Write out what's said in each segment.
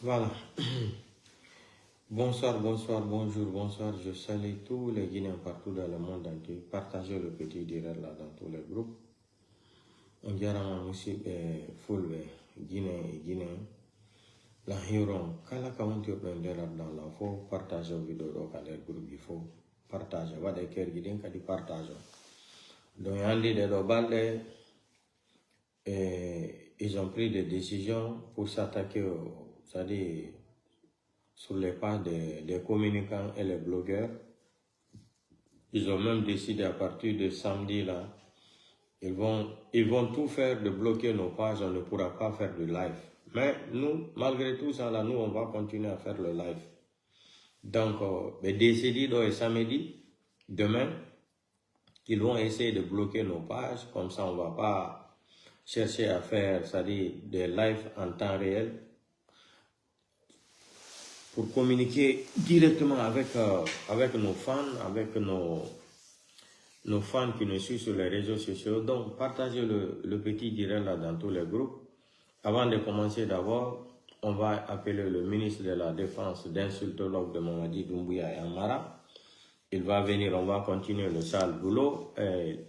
Voilà. Bonsoir, bonsoir, bonjour, bonsoir. Je salue tous les Guinéens partout dans le monde entier. Partagez le petit direct là dans tous les groupes. On dirait aussi full Guinéen. La Huron, kala kawanti prendera dans la faut partager vidéo dans les groupes. Il faut partager. Va des cœurs guinéens qui partagent. Donc on dit des balles. Ils ont pris des décisions pour s'attaquer, c'est-à-dire sur les pages des communicants et les blogueurs. Ils ont même décidé à partir de samedi là, ils vont tout faire de bloquer nos pages, on ne pourra pas faire de live. Mais nous, malgré tout ça là, nous on va continuer à faire le live. Donc, décidé et samedi, demain, ils vont essayer de bloquer nos pages, comme ça on ne va pas chercher à faire, c'est-à-dire des lives en temps réel pour communiquer directement avec nos fans, avec nos fans qui nous suivent sur les réseaux sociaux. Donc, partagez le petit direct là dans tous les groupes. Avant de commencer d'abord, on va appeler le ministre de la Défense d'insultologue de Mamadi Doumbouya et Amara. Il va venir, on va continuer le sale boulot.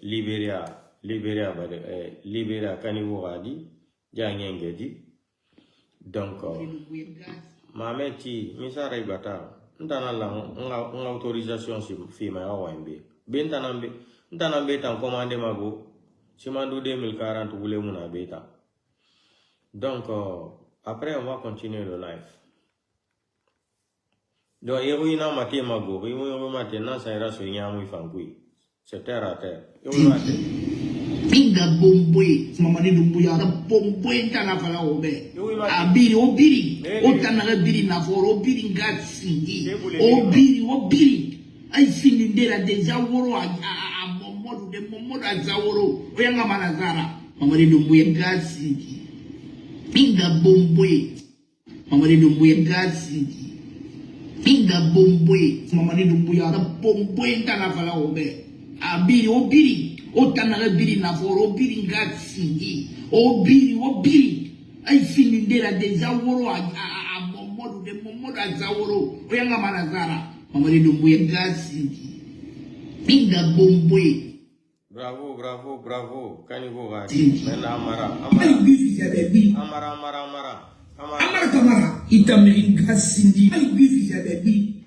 Libéria Kanivou Radi, Diangengedi. Donc, Mameti, Misa Raibata, Ntana la autorisation Fima Wambe. Bentanambe, Ntanambe tan commandé Mago, Simandou 2040 voulez mon bêta. Donc, après, on va continuer le live. Donc, Héroïna Maté Mago, Héroïna Maté, non, ça ira sur Yamou Fangoui. C'est terre à terre. Inga bombwe Mamadi Doumbouya bombwe tana fala obe abiri obiri otana biri na foro obiri ngatsingi obiri ai finindera deja woro a momodo azaworo oyanga manazara Mamadi Doumbouya ngatsingi inga bombwe Mamadi Doumbouya ngatsingi inga bombwe Mamadi Doumbouya bombwe tana fala obe abiri obiri otana biri na foro obiri ngatsingi obiri ai finindera deja woro a momodo azaworo oyanga manazara Mamadi Doumbouya ngatsingi inga bombwe. Bravo, Kanivou Radi. Maintenant Amara Kamara itameri ngatsingi ali bifi jabebi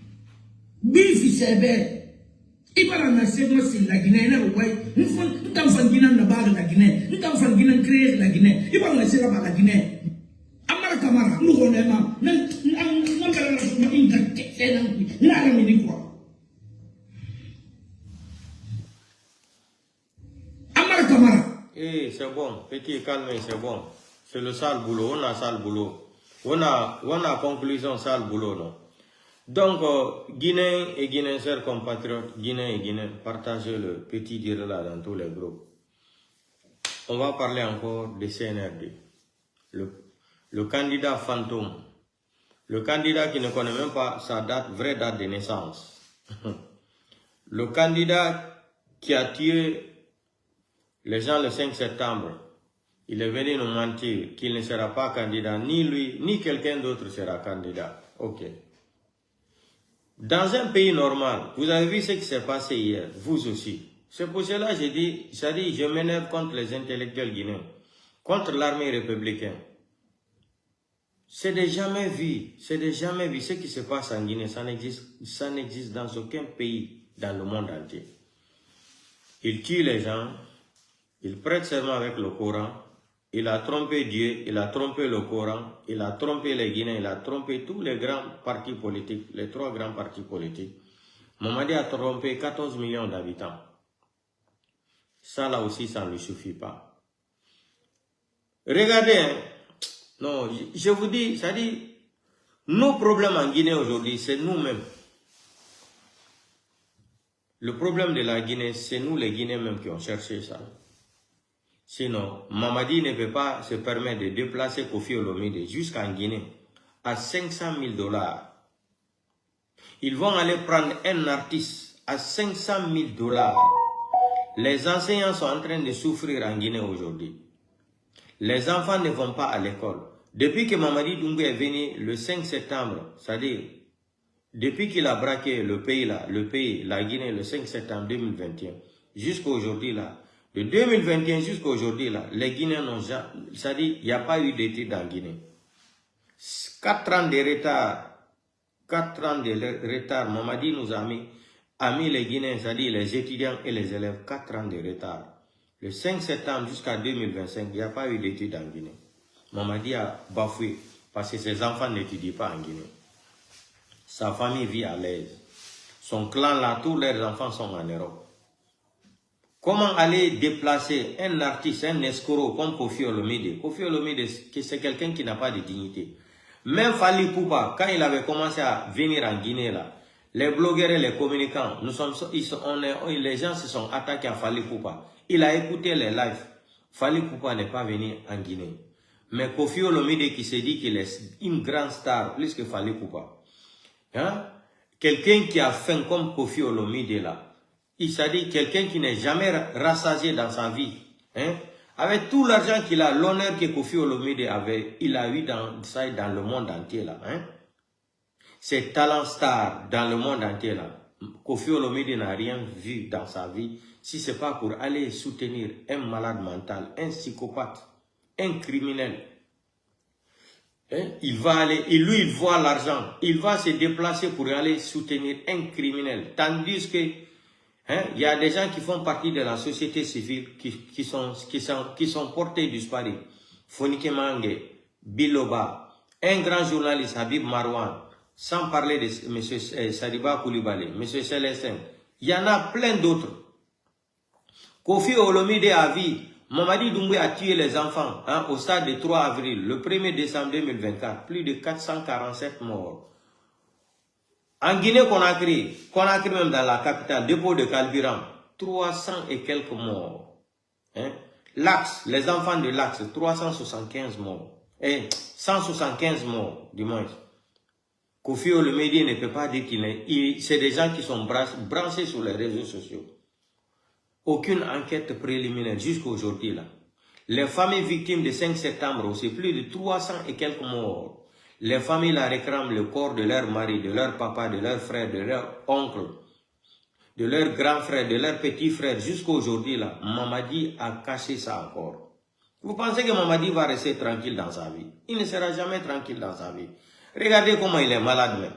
bifi jabe ibara na segma sin la Guinée na wai ntam fangina na baga la Guinée ntam fangina créer la Guinée ibara na segma la Guinée Amara Kamara lu honema na ngara na suma inga tena na la mini quoi Amara Kamara. C'est bon, petit calme, c'est bon. C'est le sale boulot, on a sale boulot. On a conclusion sale boulot, non? Donc, Guinéens et Guinéens, chers compatriotes, Guinéens et Guinéens, partagez le petit direct là dans tous les groupes. On va parler encore de CNRD. Le candidat fantôme. Le candidat qui ne connaît même pas sa vraie date de naissance. Le candidat qui a tué les gens le 5 septembre. Il est venu nous mentir qu'il ne sera pas candidat, ni lui, ni quelqu'un d'autre sera candidat. Ok. Dans un pays normal, vous avez vu ce qui s'est passé hier, vous aussi. C'est pour cela que j'ai dit, je m'énerve contre les intellectuels guinéens, contre l'armée républicaine. C'est de jamais vu, ce qui se passe en Guinée, ça n'existe dans aucun pays dans le monde entier. Il tue les gens, il prête serment avec le Coran, il a trompé Dieu, il a trompé le Coran, il a trompé les Guinéens, il a trompé tous les grands partis politiques, les 3 grands partis politiques. Mamadi a trompé 14 millions d'habitants. Ça là aussi, ça ne lui suffit pas. Regardez, hein. Non, je vous dis, ça dit, nos problèmes en Guinée aujourd'hui, c'est nous-mêmes. Le problème de la Guinée, c'est nous les Guinéens même qui ont cherché ça. Sinon, Mamadi ne peut pas se permettre de déplacer Kofi Olomide jusqu'en Guinée à 500 000 $. Ils vont aller prendre un artiste à 500 000 $. Les enseignants sont en train de souffrir en Guinée aujourd'hui. Les enfants ne vont pas à l'école. Depuis que Mamadi Doumbouya est venu le 5 septembre, c'est-à-dire, depuis qu'il a braqué le pays, la Guinée, le 5 septembre 2021, jusqu'à aujourd'hui, là, de 2021 jusqu'à aujourd'hui, là, les Guinéens n'ont jamais, c'est-à-dire, il n'y a pas eu d'études en Guinée. 4 ans de retard, 4 ans de retard, Mamadi nous a mis les Guinéens, c'est-à-dire les étudiants et les élèves, 4 ans de retard. Le 5 septembre jusqu'à 2025, il n'y a pas eu d'études en Guinée. Mamadi a bafoué parce que ses enfants n'étudient pas en Guinée. Sa famille vit à l'aise. Son clan là, tous leurs enfants sont en Europe. Comment aller déplacer un artiste, un escroc comme Kofi Olomide? Kofi Olomide, c'est quelqu'un qui n'a pas de dignité. Même Fally Poupa, quand il avait commencé à venir en Guinée là, les blogueurs et les communicants, les gens se sont attaqués à Fally Poupa. Il a écouté les lives. Fally Poupa n'est pas venu en Guinée. Mais Kofi Olomide qui se dit qu'il est une grande star, plus que Fally Poupa. Hein? Quelqu'un qui a faim comme Kofi Olomide là. Il s'est dit quelqu'un qui n'est jamais rassasié dans sa vie. Hein? Avec tout l'argent qu'il a, l'honneur que Kofi Olomide avait, il a eu dans le monde entier là. Hein? Ses talents stars dans le monde entier là. Kofi Olomide n'a rien vu dans sa vie si ce n'est pas pour aller soutenir un malade mental, un psychopathe, un criminel. Hein? Il va aller, et lui il voit l'argent, il va se déplacer pour aller soutenir un criminel. Tandis que il y a des gens qui font partie de la société civile qui sont portés disparus. Fonike Mange, Biloba, un grand journaliste, Habib Marwan, sans parler de M. Sadiba Koulibaly, M. Célestin. Il y en a plein d'autres. Kofi Olomide a vu Mamadi Doumbouya a tué les enfants au stade du 3 avril, le 1er décembre 2024, plus de 447 morts. En Guinée-Conakry, même dans la capitale, dépôt de carburant, 300 et quelques morts. Hein? L'Axe, les enfants de l'Axe, 375 morts. 175 morts, du moins. Kofi Olomide ne peut pas dire qu'il est... C'est des gens qui sont branchés sur les réseaux sociaux. Aucune enquête préliminaire jusqu'à aujourd'hui là. Les familles victimes du 5 septembre, c'est plus de 300 et quelques morts. Les familles la réclament le corps de leur mari, de leur papa, de leur frère, de leur oncle, de leur grand frère, de leur petit frère. Jusqu'à aujourd'hui là, Mamadi a caché ça encore. Vous pensez que Mamadi va rester tranquille dans sa vie? Il ne sera jamais tranquille dans sa vie. Regardez comment il est malade même.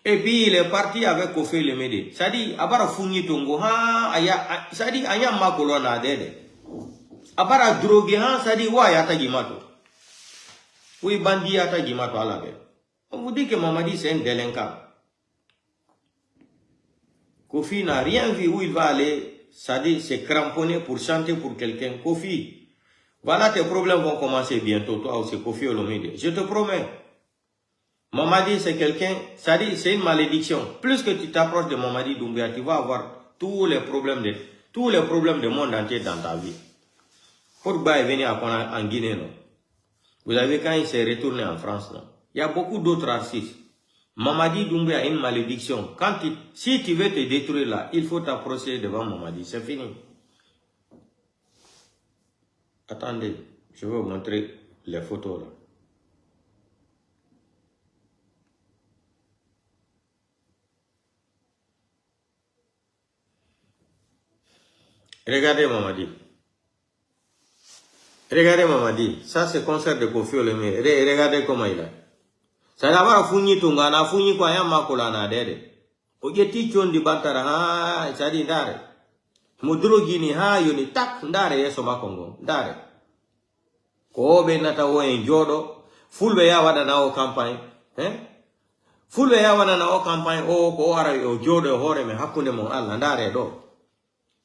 Et puis il est parti avec Kofi Olomide. Ça dit, abara fungi tongo ha aya, ça dit aya makolo na dede. Abara drogue ha, ça dit wa yata gimato. Oui, bandi yata gimato ala be. On vous dit que Mamadi c'est un délinquant. Kofi n'a rien vu où il va aller. Ça dit, c'est cramponné pour chanter pour quelqu'un. Kofi, voilà tes problèmes vont commencer bientôt, toi aussi, Kofi Olomide. Je te promets. Mamadi, c'est quelqu'un, ça dit, c'est une malédiction. Plus que tu t'approches de Mamadi Doumbouya, tu vas avoir tous les problèmes du monde entier dans ta vie. Pourquoi est venu en Guinée, non? Vous avez quand il s'est retourné en France, non? Il y a beaucoup d'autres artistes. Mamadi Doumbouya a une malédiction. Si tu veux te détruire là, il faut t'approcher devant Mamadi. C'est fini. Attendez, je vais vous montrer les photos là. Regardez Mamadi. Regardez Mamadi. Ça c'est le concert de Kofi Olomide. Regardez comment il est. Ça d'abord funi tunga na funi kwa ya makola na dede. Ogeti chondi bantara ha ça dit ndare. Mudro gini ha yoni tak ndare yeso makongo ndare. Ko be nata wo enjodo fulbe ya wada na o campagne, fulbe ya wada na o campagne o ko ara o jodo hore me hakunde mo Allah ndare do.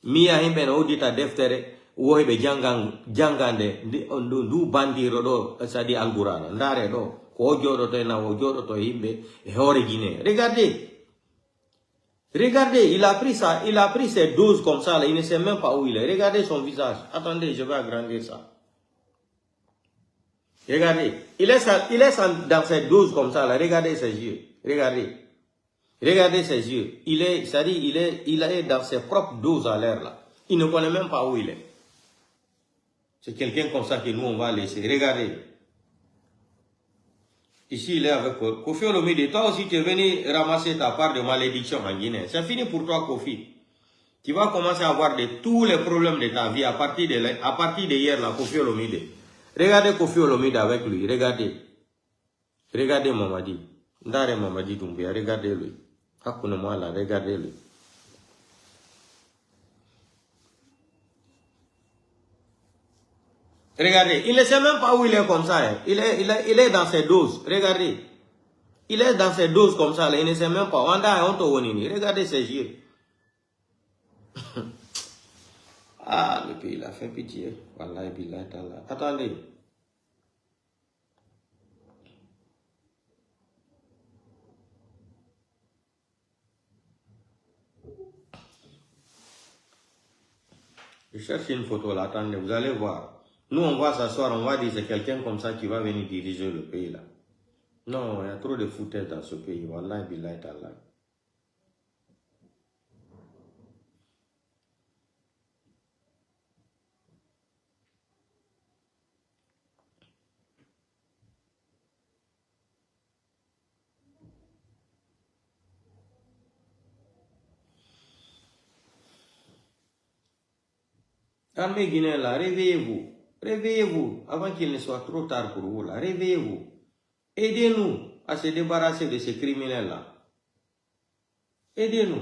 Mia himbe no dita deftere wo hebe jangande ndu bandiro do sadi alqur'an ndare do ko jodo to na wo jodo to himbe hore Guinée. Regardez, il a pris ses doses comme ça là, il ne sait même pas où il est. Regardez son visage. Attendez, je vais agrandir ça. Regardez, il est dans ses doses comme ça là, regardez ses yeux. Regardez ses yeux. Il est dans ses propres doses à l'air là. Il ne connaît même pas où il est. C'est quelqu'un comme ça que nous on va laisser. Regardez. Ici, il est avec Kofi Olomide. Toi aussi, tu es venu ramasser ta part de malédiction en Guinée. C'est fini pour toi, Kofi. Tu vas commencer à avoir tous les problèmes de ta vie à partir de hier, là, Kofi Olomide. Regardez Kofi Olomide avec lui. Regardez. Regardez Mamadi. Ndare Mamadi Doumbia. Regardez-lui. Hakuna là, regardez-lui. Regardez, il ne sait même pas où il est comme ça. Hein. Il est dans ses doses. Regardez. Il est dans ses doses comme ça. Là. Il ne sait même pas. Regardez ses yeux. Ah, le pays, il a fait pitié. Wallahi, billahi ta'ala. Attendez. Je cherche une photo là. Attendez, vous allez voir. Nous, on va s'asseoir, on va dire c'est quelqu'un comme ça qui va venir diriger le pays là. Non, il y a trop de foutaises dans ce pays. Wallahi, billahi ta'ala. Armée guinéenne là, réveillez-vous. Réveillez-vous avant qu'il ne soit trop tard pour vous là. Réveillez-vous. Aidez-nous à se débarrasser de ces criminels là. Aidez-nous.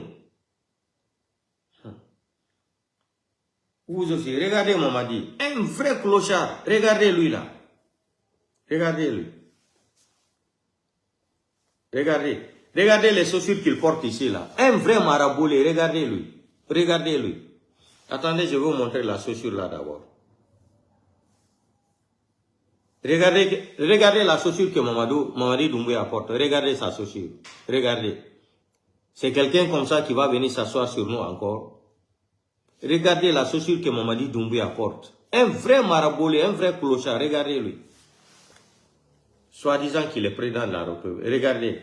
Vous aussi, regardez Mamadi. Un vrai clochard. Regardez-lui là. Regardez-lui. Regardez. Regardez les chaussures qu'il porte ici là. Un vrai maraboulé. Regardez-lui. Regardez-lui. Attendez, je vais vous montrer la chaussure là d'abord. Regardez la chaussure que Mamadi Doumbouya porte. Regardez sa chaussure. Regardez. C'est quelqu'un comme ça qui va venir s'asseoir sur nous encore. Regardez la chaussure que Mamadi Doumbouya porte. Un vrai maraboulé, un vrai clochard. Regardez-lui. Soi-disant qu'il est président de la République. Regardez.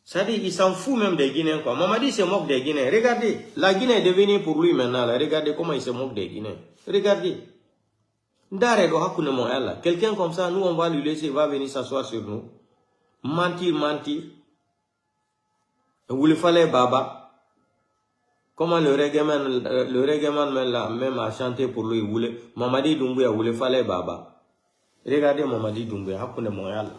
Ça dit, il s'en fout même des Guinéens, quoi. Mamadi se moque des Guinéens. Regardez. La Guinée est devenue pour lui maintenant, là. Regardez comment il se moque des Guinéens. Regardez. Quelqu'un comme ça, nous, on va lui laisser, il va venir s'asseoir sur nous. Mentir, mentir. Vous le fallait, Baba. Comment le reggaeman même a chanté pour lui. Mamadi Doumbouya, vous le fallait, Baba. Regardez Mamadi Doumbouya, Hakuna Montréal.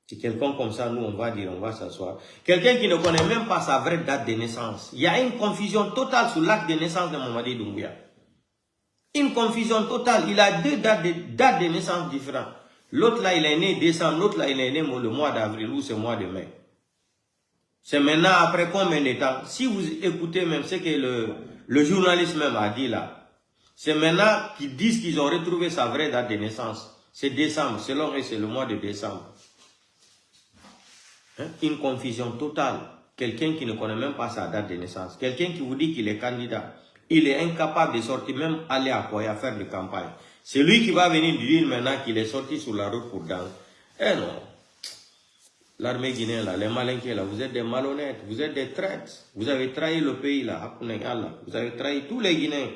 C'est quelqu'un comme ça, nous, on va dire, on va s'asseoir. Quelqu'un qui ne connaît même pas sa vraie date de naissance. Il y a une confusion totale sur l'acte de naissance de Mamadi Doumbouya. Une confusion totale. Il a deux dates de naissance différentes. L'autre là, il est né décembre. L'autre là, il est né le mois d'avril ou ce mois de mai. C'est maintenant, après combien de temps? Si vous écoutez même ce que le journaliste même a dit là, c'est maintenant qu'ils disent qu'ils ont retrouvé sa vraie date de naissance. C'est décembre. Selon eux, c'est le mois de décembre. Hein? Une confusion totale. Quelqu'un qui ne connaît même pas sa date de naissance. Quelqu'un qui vous dit qu'il est candidat. Il est incapable de sortir, même aller à Koya faire de campagne. C'est lui qui va venir dire maintenant qu'il est sorti sur la route pour danser. Eh non. L'armée guinéenne, là, les malinqués, là, vous êtes des malhonnêtes, vous êtes des traîtres. Vous avez trahi le pays, là. Vous avez trahi tous les Guinéens.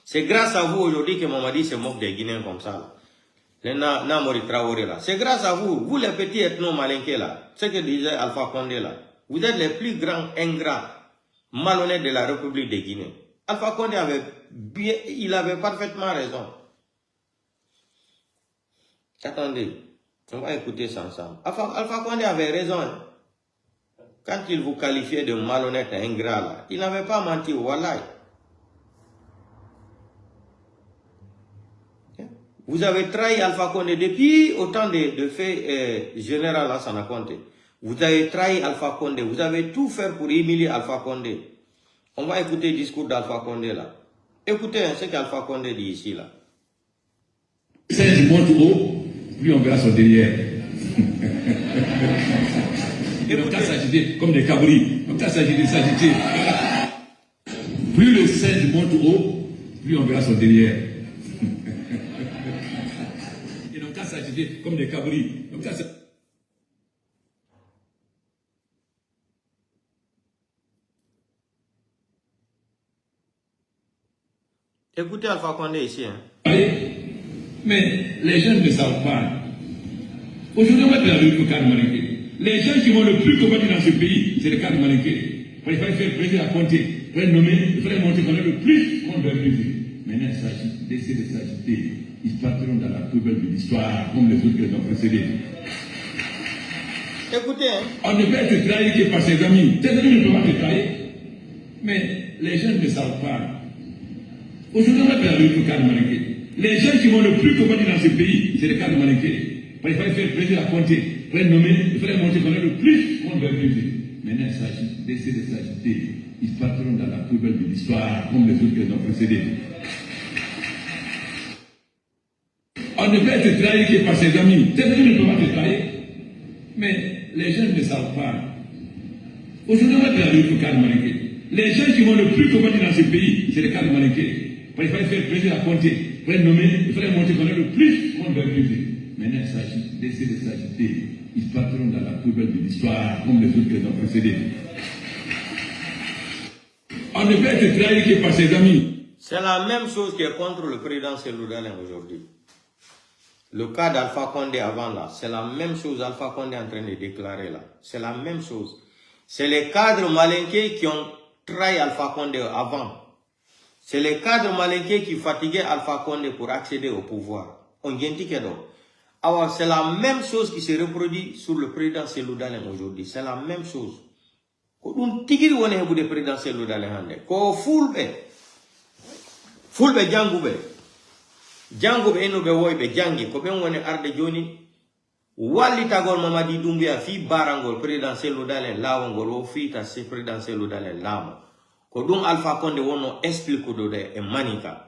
C'est grâce à vous aujourd'hui que Mamadi se moque des Guinéens comme ça, là. Les Namori Traoré, là. C'est grâce à vous, vous les petits ethnos malinqués, là. Ce que disait Alpha Condé, là. Vous êtes les plus grands ingrats, malhonnêtes de la République de Guinée. Alpha Condé il avait parfaitement raison. Attendez, on va écouter ça ensemble. Alpha Condé avait raison. Hein. Quand il vous qualifiait de malhonnête et ingrat, là, il n'avait pas menti, wallahi. Vous avez trahi Alpha Condé depuis autant de faits général Lansana Conté. Vous avez trahi Alpha Condé. Vous avez tout fait pour humilier Alpha Condé. On va écouter le discours d'Alpha Condé là. Écoutez ce qu'Alpha Condé dit ici là. C'est du bon tout haut, lui on verra son derrière. Donc ça s'agiter comme des cabris. Donc ça s'agiter. Plus le sein du bon tout haut, plus on verra son derrière. Et donc ça s'agiter comme des cabris. Donc ça Écoutez Alpha Condé ici. Hein. Mais les jeunes ne savent pas. Aujourd'hui, on va faire le cadre Malinké. Les gens qui vont le plus combattre dans ce pays, c'est le cadre Malinké. Il fallait faire plaisir à compter, il fallait nommer, il fallait montrer qu'on a le plus qu'on doit plaisir. Maintenant, il s'agit d'essayer de s'agiter. Ils partiront dans la poubelle de l'histoire, comme les autres qui les ont précédés. Écoutez, hein. On ne peut être trahi que par ses amis. Tes amis ne peuvent pas te trahir. Mais les jeunes ne savent pas. Aujourd'hui, on va faire le cadre Malinké. Les gens qui vont le plus combattre dans ce pays, c'est le cadre Malinké. Il fallait faire plaisir à compter, il fallait nommer, il fallait montrer qu'on a le plus qu'on doit plaisir. Maintenant, il s'agit d'essayer de s'agiter. Ils partiront dans la poubelle de l'histoire, comme les autres qui les ont précédés. On ne peut être trahi que par ses amis. Tes amis ne peuvent pas te trahir. Mais les jeunes ne savent pas. Aujourd'hui, on va faire le cadre Malinké. Les gens qui vont le plus combattre dans ce pays, c'est le cadre Malinké. Il fallait faire plaisir à compter, il fallait nommer, il fallait montrer qu'on a le plus qu'on doit plaisir. Maintenant, il s'agit d'essayer de s'agiter. Ils partiront dans la poubelle de l'histoire, comme les autres qui les ont précédés. On ne peut être trahi que par ses amis. C'est la même chose qui est contre le président Cellou Dalein aujourd'hui. Le cas d'Alpha Condé avant là, c'est la même chose Alpha Condé est en train de déclarer là. C'est la même chose. C'est les cadres malinqués qui ont trahi Alpha Condé avant. C'est les cadres malinqués qui fatiguaient Alpha Condé pour accéder au pouvoir. On vient de dire. Alors, c'est la même chose qui se reproduit sur le président Cellou Dalein aujourd'hui. C'est la même chose. Ko dum tigiri woni hebude président Cellou Dalein hande. Ko fulbe jangube eno be woybe jangi ko ben woni arde joni wallitagol Mamadi Doumbouya fi barangol président Cellou Dalein lawongol o fiita se président Cellou Dalein lamo. Ko dum Alpha Condé wonno explique do de e manika.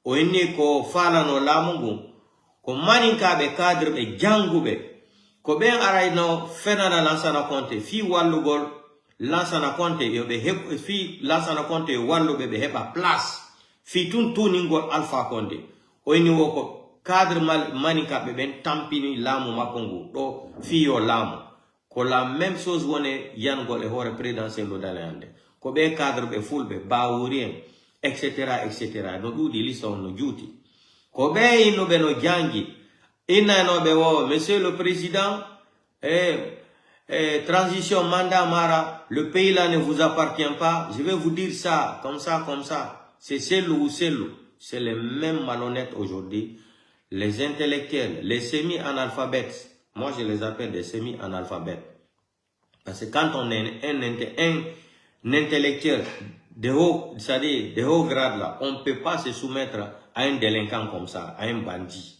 O enni ko falano lamongo ko maninkaɓe cadre ɓe jangube ko ɓen arayno fenana Lansana Conté fi wallugol Lansana Conté yoɓe heɓ fi Lansana Conté walluɓe ɓe heɓa place fi tun tuningol Alpha Condé o inni wo ko cadre maninkaɓe ɓen tampini laamu makko ngu ɗo fiyo laamu ko la même chose woni yangol e hoore président Cellou Dalein hande ko ɓe cadre ɓe fulɓe Bawuri en etc no ɗuuɗi lista on no juuti ko ɓe innuɓe no jangi innanoɓe wo monsieur le président transition mandat mara le pays là ne vous appartient pas, je vais vous dire ça comme ça c'est Cellou ou Cellou. C'est les mêmes malhonnêtes aujourd'hui, les intellectuels, les semi-analphabètes. Moi je les appelle des semi-analphabètes parce que quand on est un intellectuel de haut, c'est-à-dire de haut grade là, on ne peut pas se soumettre à un délinquant comme ça, à un bandit.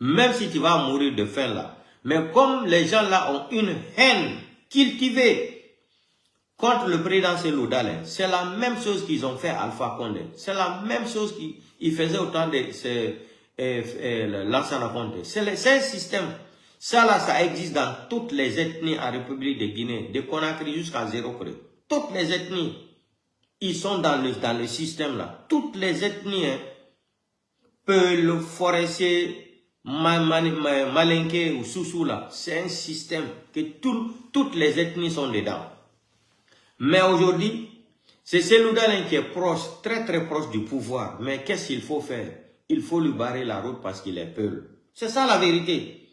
Même si tu vas mourir de faim là. Mais comme les gens là ont une haine cultivée contre le président Cellou Dalein, c'est la même chose qu'ils ont fait à Alpha Condé. C'est la même chose qu'ils faisaient au temps de Lansana Conté. C'est un système. Ça là, ça existe dans toutes les ethnies en République de Guinée, de Conakry jusqu'à Zéro-Cré. Toutes les ethnies, ils sont dans le système là. Toutes les ethnies, hein, Peul, Forestier, Malinké ou Soussou là, c'est un système que toutes les ethnies sont dedans. Mais aujourd'hui, c'est Cellou Dalein qui est proche, très proche du pouvoir. Mais qu'est-ce qu'il faut faire? Il faut lui barrer la route parce qu'il est Peul. C'est ça la vérité.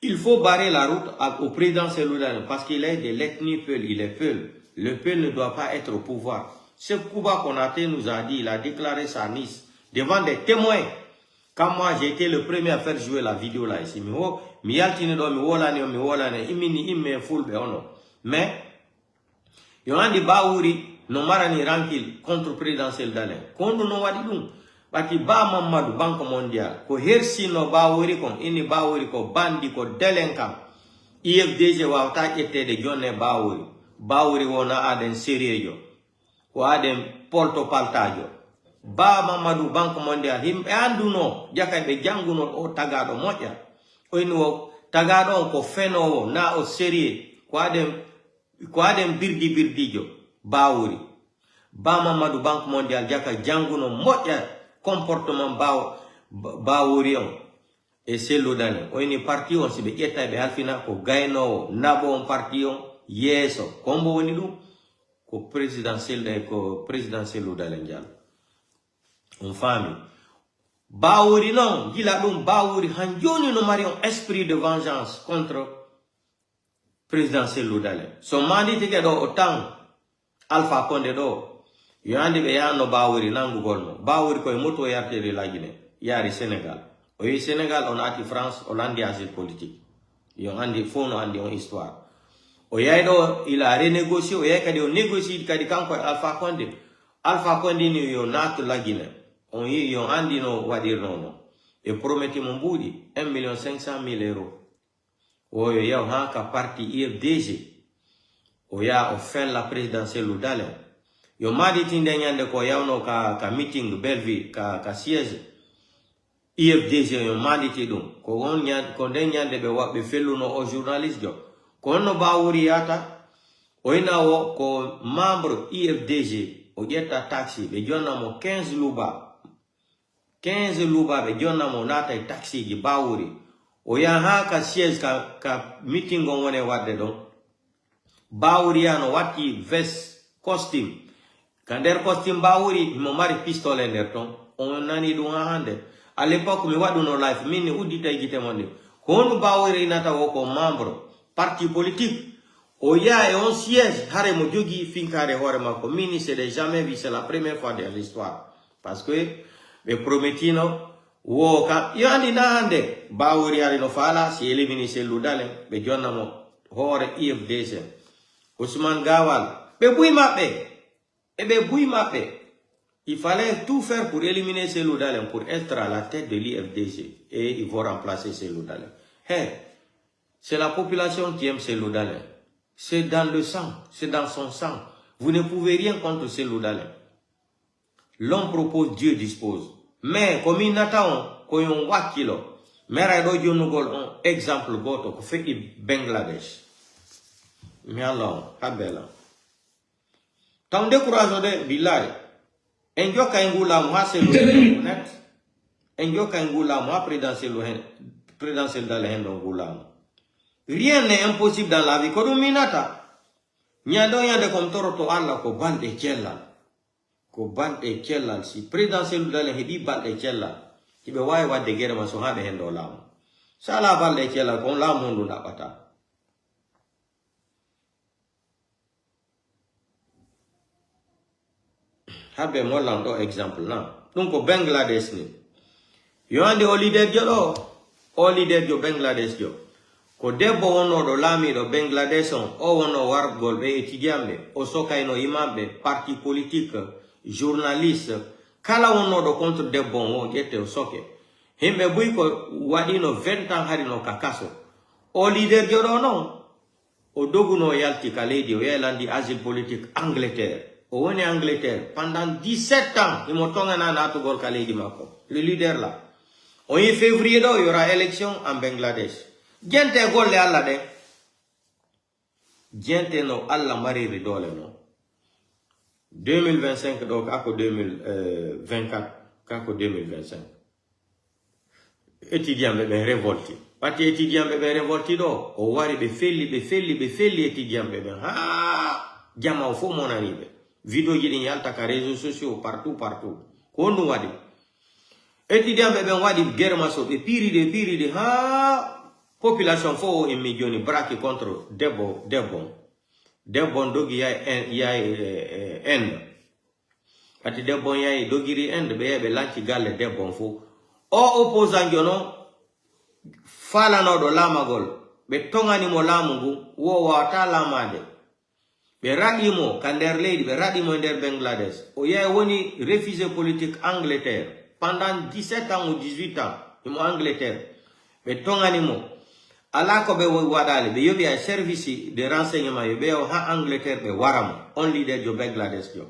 Il faut barrer la route au président Cellou Dalein parce qu'il est de l'ethnie Peul, il est Peul. Le Peul ne doit pas être au pouvoir. Ce Kouba Konaté nous a dit, il a déclaré ça à Nice, devant des témoins. Quand moi j'ai été le premier à faire jouer la vidéo là ici, mais il y a des Bawuri, no marani rankil contre président Cellou Dalein. Kondo no wadi dum. Bati ba Mamadou Banque mondiale. Ko hersi no Bawuri kon, ini Bawuri ko bandi ko delinquant. IFDG wawta ete de jonne Bawuri. Bawuri wona aden sérieux. Ko aden porto paltajo. Ba Mamadou Banque mondiale himbe anduno jakaybe janguno o tagado moja. O ini wo tagado ko fenowo na o sérieux. Ko adem birdijo Bawuri. Ba Mamadou Banque mondiale jaka janguno moja comportement Bawuri on. Et Cellou Dalein. O ini parti on sibe etta be halfina ko gayno nabo on parti on yeso. Kombo woni dum ko président Cellou Dalein Diallo. On famille. Baouri non, gila dum Baouri hanjoni no mari un esprit de vengeance contre président Cellou Dalein. Son mandi tike do autant Alpha Condé do. Yo andi be ya no Baouri nangu golno. Baouri koy moto yarte de la Guinée, yari Sénégal. Oyi Sénégal on ati France, on andi asile politique. Yo andi fono andi on histoire. Oyay do il a renégocié, oyay kadi on négocie kadi kanko Alpha Condé. Alpha Condé ni yo natu la Guinée. On y yon andi no wadir non. Et prometti mon boudi 1,500,000 €. Oyo ya hanka parti IFDG. Oya offert la présidentielle Cellou Dalein. Yo madi tinde nyande ko yawno ka meeting Belleville ka siège IFDG yo madi ti dum ko on nyande ko den nyande be wabbe felluno o journaliste jo ko no Baouri yata oyna wo ko membre IFDG o jetta taxi be jonna mo 15 luba 15 luba be jonna mo nata taxi gi Baouri o ya ha ka siège ka meeting on wone wadde don Baouri ano wati vest costume kander costume Baouri mo mari pistole nder ton on nani dum ha hande à l'époque mi wadu no life min udita gite monde ko no Baouri nata wo ko membre parti politique o ya e on siège hare mo jogi finkare hore mako mini c'est jamais vu, c'est la première fois de l'histoire parce que be promettino wo ka yo andi na hande Baouri ari no fala si elimini Cellou Dalein be jonna mo hore IFDC Ousmane Gawal be buy mabbe et be buy mabbe. Il fallait tout faire pour éliminer Cellou Dalein pour être à la tête de l'IFDG et ils vont remplacer Cellou Dalein. Hey, c'est la population qui aime Cellou Dalein. C'est dans le sang, c'est dans son sang. Vous ne pouvez rien contre Cellou Dalein. L'homme propose, Dieu dispose. Mais comme il n'attend qu'on y ait wakilo, mais il y a un exemple goto ko fait Bangladesh. Mais alors, habela. Tant de courage de billahi. Enjo kaingula moi c'est le net. Enjo kaingula moi présidentiel Dalein ngula. Rien n'est impossible dans la vie. Kodo minata. Nyado yande comme toro to Allah ko bande cellal. Ko bande cellal si présidentiel Dalein hebi bande cellal. Tibe way wadde gere ma so habe hendo lamu. Sala bande cellal kon lamu ndu nabata. Habe mo lando exemple na. Donc au Bangladesh ni. Yo ande o leader jo o leader jo Bangladesh jo. Ko debbo wono do lami do Bangladesh on o wono wargol be étudiambe o sokayno imambe parti politique journaliste kala wono do contre debbo on jette o soke. Himbe buy ko wadino 20 ans harino kakaso. O leader jo do non. O doguno yalti kaledi o yelandi asile politique Angleterre. Au Angleterre, pendant 17 ans, ils m'ont tonga na natu gol kaledi mako. Le leader là. En février, il y aura élection en Bangladesh. Gente gol le alla de. Gente no alla mari ridole no. 2025 donc ako 2024 kako 2025. Étudiant bebe révolté. Parti étudiant bebe révolté do. O wari be felli étudiant bebe. Ha! Jama o fo mon arrivé. Vidéo yini yalta ka réseaux sociaux partout kono wadi étudiant bebe wadi guerre maso be piride ha population fo e millioni braque contre debon dogi ya end ati debon ya dogiri end be lanci galle debon fo o opposant jono fala no do lamagol be tongani mo lamungu wo wata lamade be radimo kander lady be radimo der Bangladesh o ya woni réfugié politique Angleterre pendant 17 ans ou 18 ans imo Angleterre be tongani mo ala ko be wadale be yobi a service de renseignement yobe ha Angleterre be waramo on leader jo Bangladesh jo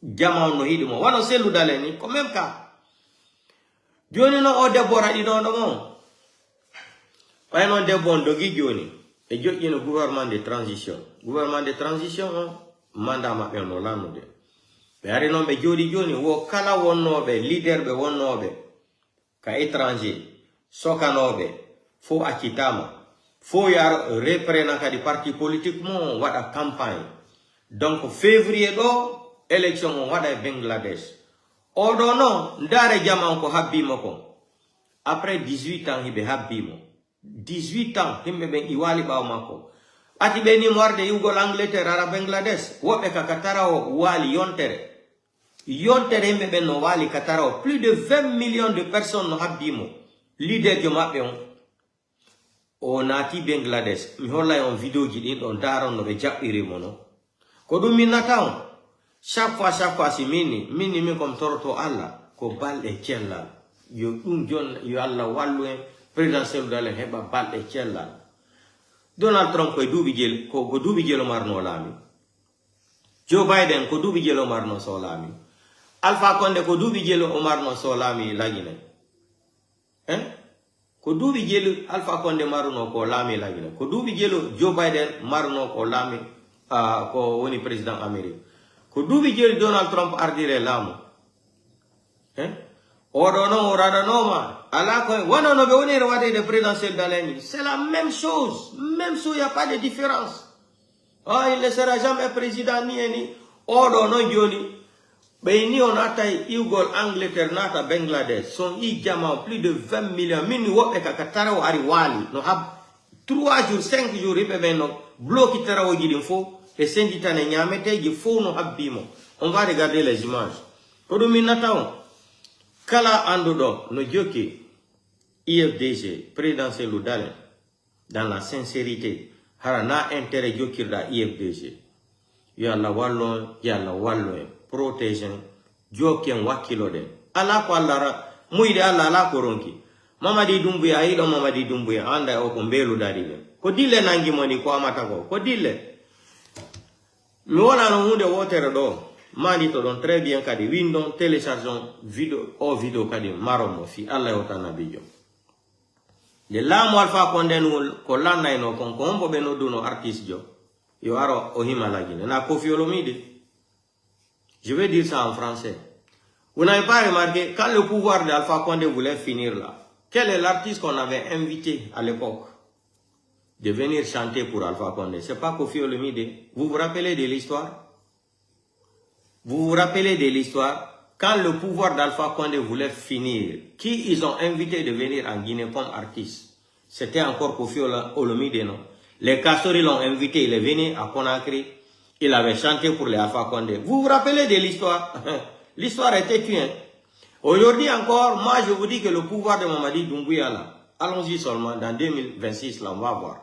jama no hidimo wano Cellou Dalein ni ko même ka joni no o debbo radi do mo pay non debbo dogi joni et il y a un gouvernement de transition. Gouvernement de transition, mandat ma no lanude. Be non be jodi wo kala wonobe leader be wonobe ka étranger sokanobe fo akitama fo yar reprena ka di parti politique mo wada campagne. Donc février do élection mo wada Bangladesh. Odono, ndare jaman ko habimo ko. Après 18 ans, il be habimo. 18 ans, himbe ben iwali ba mako. Ati be ni morde yugo l'Angleterre ara Bangladesh. Wobe ka katarao wali yontere. Yontere himbe ben no wali katarao. Plus de 20 millions de personnes no habimo. Leader jo mabbe on. O nati Bangladesh. Mi holla yon video jidin on daron no be jabbiri mono. Ko dum minata on. Chaque fois si mini mi comme torto Allah ko balde cellal. Yo dum jon yo Allah wallu en présidentiel dale heba balde cellal. Donald Trump ko dubi jel ko dubi jelo marno lami. Joe Biden ko dubi jelo marno solami. Alpha Conde ko dubi jelo marno solami lagine. Ko dubi jelo Alpha Conde marno ko lami lagine. Ko dubi jelo Joe Biden marno ko lami ko woni président Amérique. Ko dubi jelo Donald Trump ardire lamu. Odono oradonoma ala ko wana no be woni rewade de présidentiel daleni. C'est la même chose, il n'y a pas de différence. Ah, il ne sera jamais président ni odono joli. Beini onata igol Angleterre nata Bangladesh son i jama plus de 20 millions mini wo e kakatara o ari wali no hab 3 jours 5 jours ibe benno bloki tara o gidin fo e sendita ne nyamete gi fo no habbimo. On va regarder les images. Odominata Kala Andodo, no joki, IFDG, présidentiel Loudalen, dans la sincérité, harana intérêt jokir da IFDG. Yalla wallon, protègen, jokien wakilode. Ala ko allara, muide ala koronki. Mamadi Doumbouya, ilo Mamadi Doumbouya, anda o ko mbelu dadile. Ko dille nangi moni ko amata ko dille. Mi wala no hunde wotere do. Mani to don très bien kadi windon téléchargeons vidéo kadi maromo fi Allah yotana bijo de la mo Alpha Condé ko lanna no kon ko mbo be no duno artiste jo yo aro o himalagine na Koffi Olomide. Je vais dire ça en français. Vous n'avez pas remarqué quand le pouvoir de Alpha Condé voulait finir là, quel est l'artiste qu'on avait invité à l'époque de venir chanter pour Alpha Condé? C'est pas Koffi Olomide. Vous vous rappelez de l'histoire? Vous vous rappelez de l'histoire? Quand le pouvoir d'Alpha Condé voulait finir, qui ils ont invité de venir en Guinée comme artiste? C'était encore Koffi Olomide, non? Les Kastori l'ont invité, il est venu à Conakry, il avait chanté pour les Alpha Condé. Vous vous rappelez de l'histoire? L'histoire était tuée. Aujourd'hui encore, moi je vous dis que le pouvoir de Mamadi Doumbouya là, allons-y seulement, dans 2026 là, on va voir.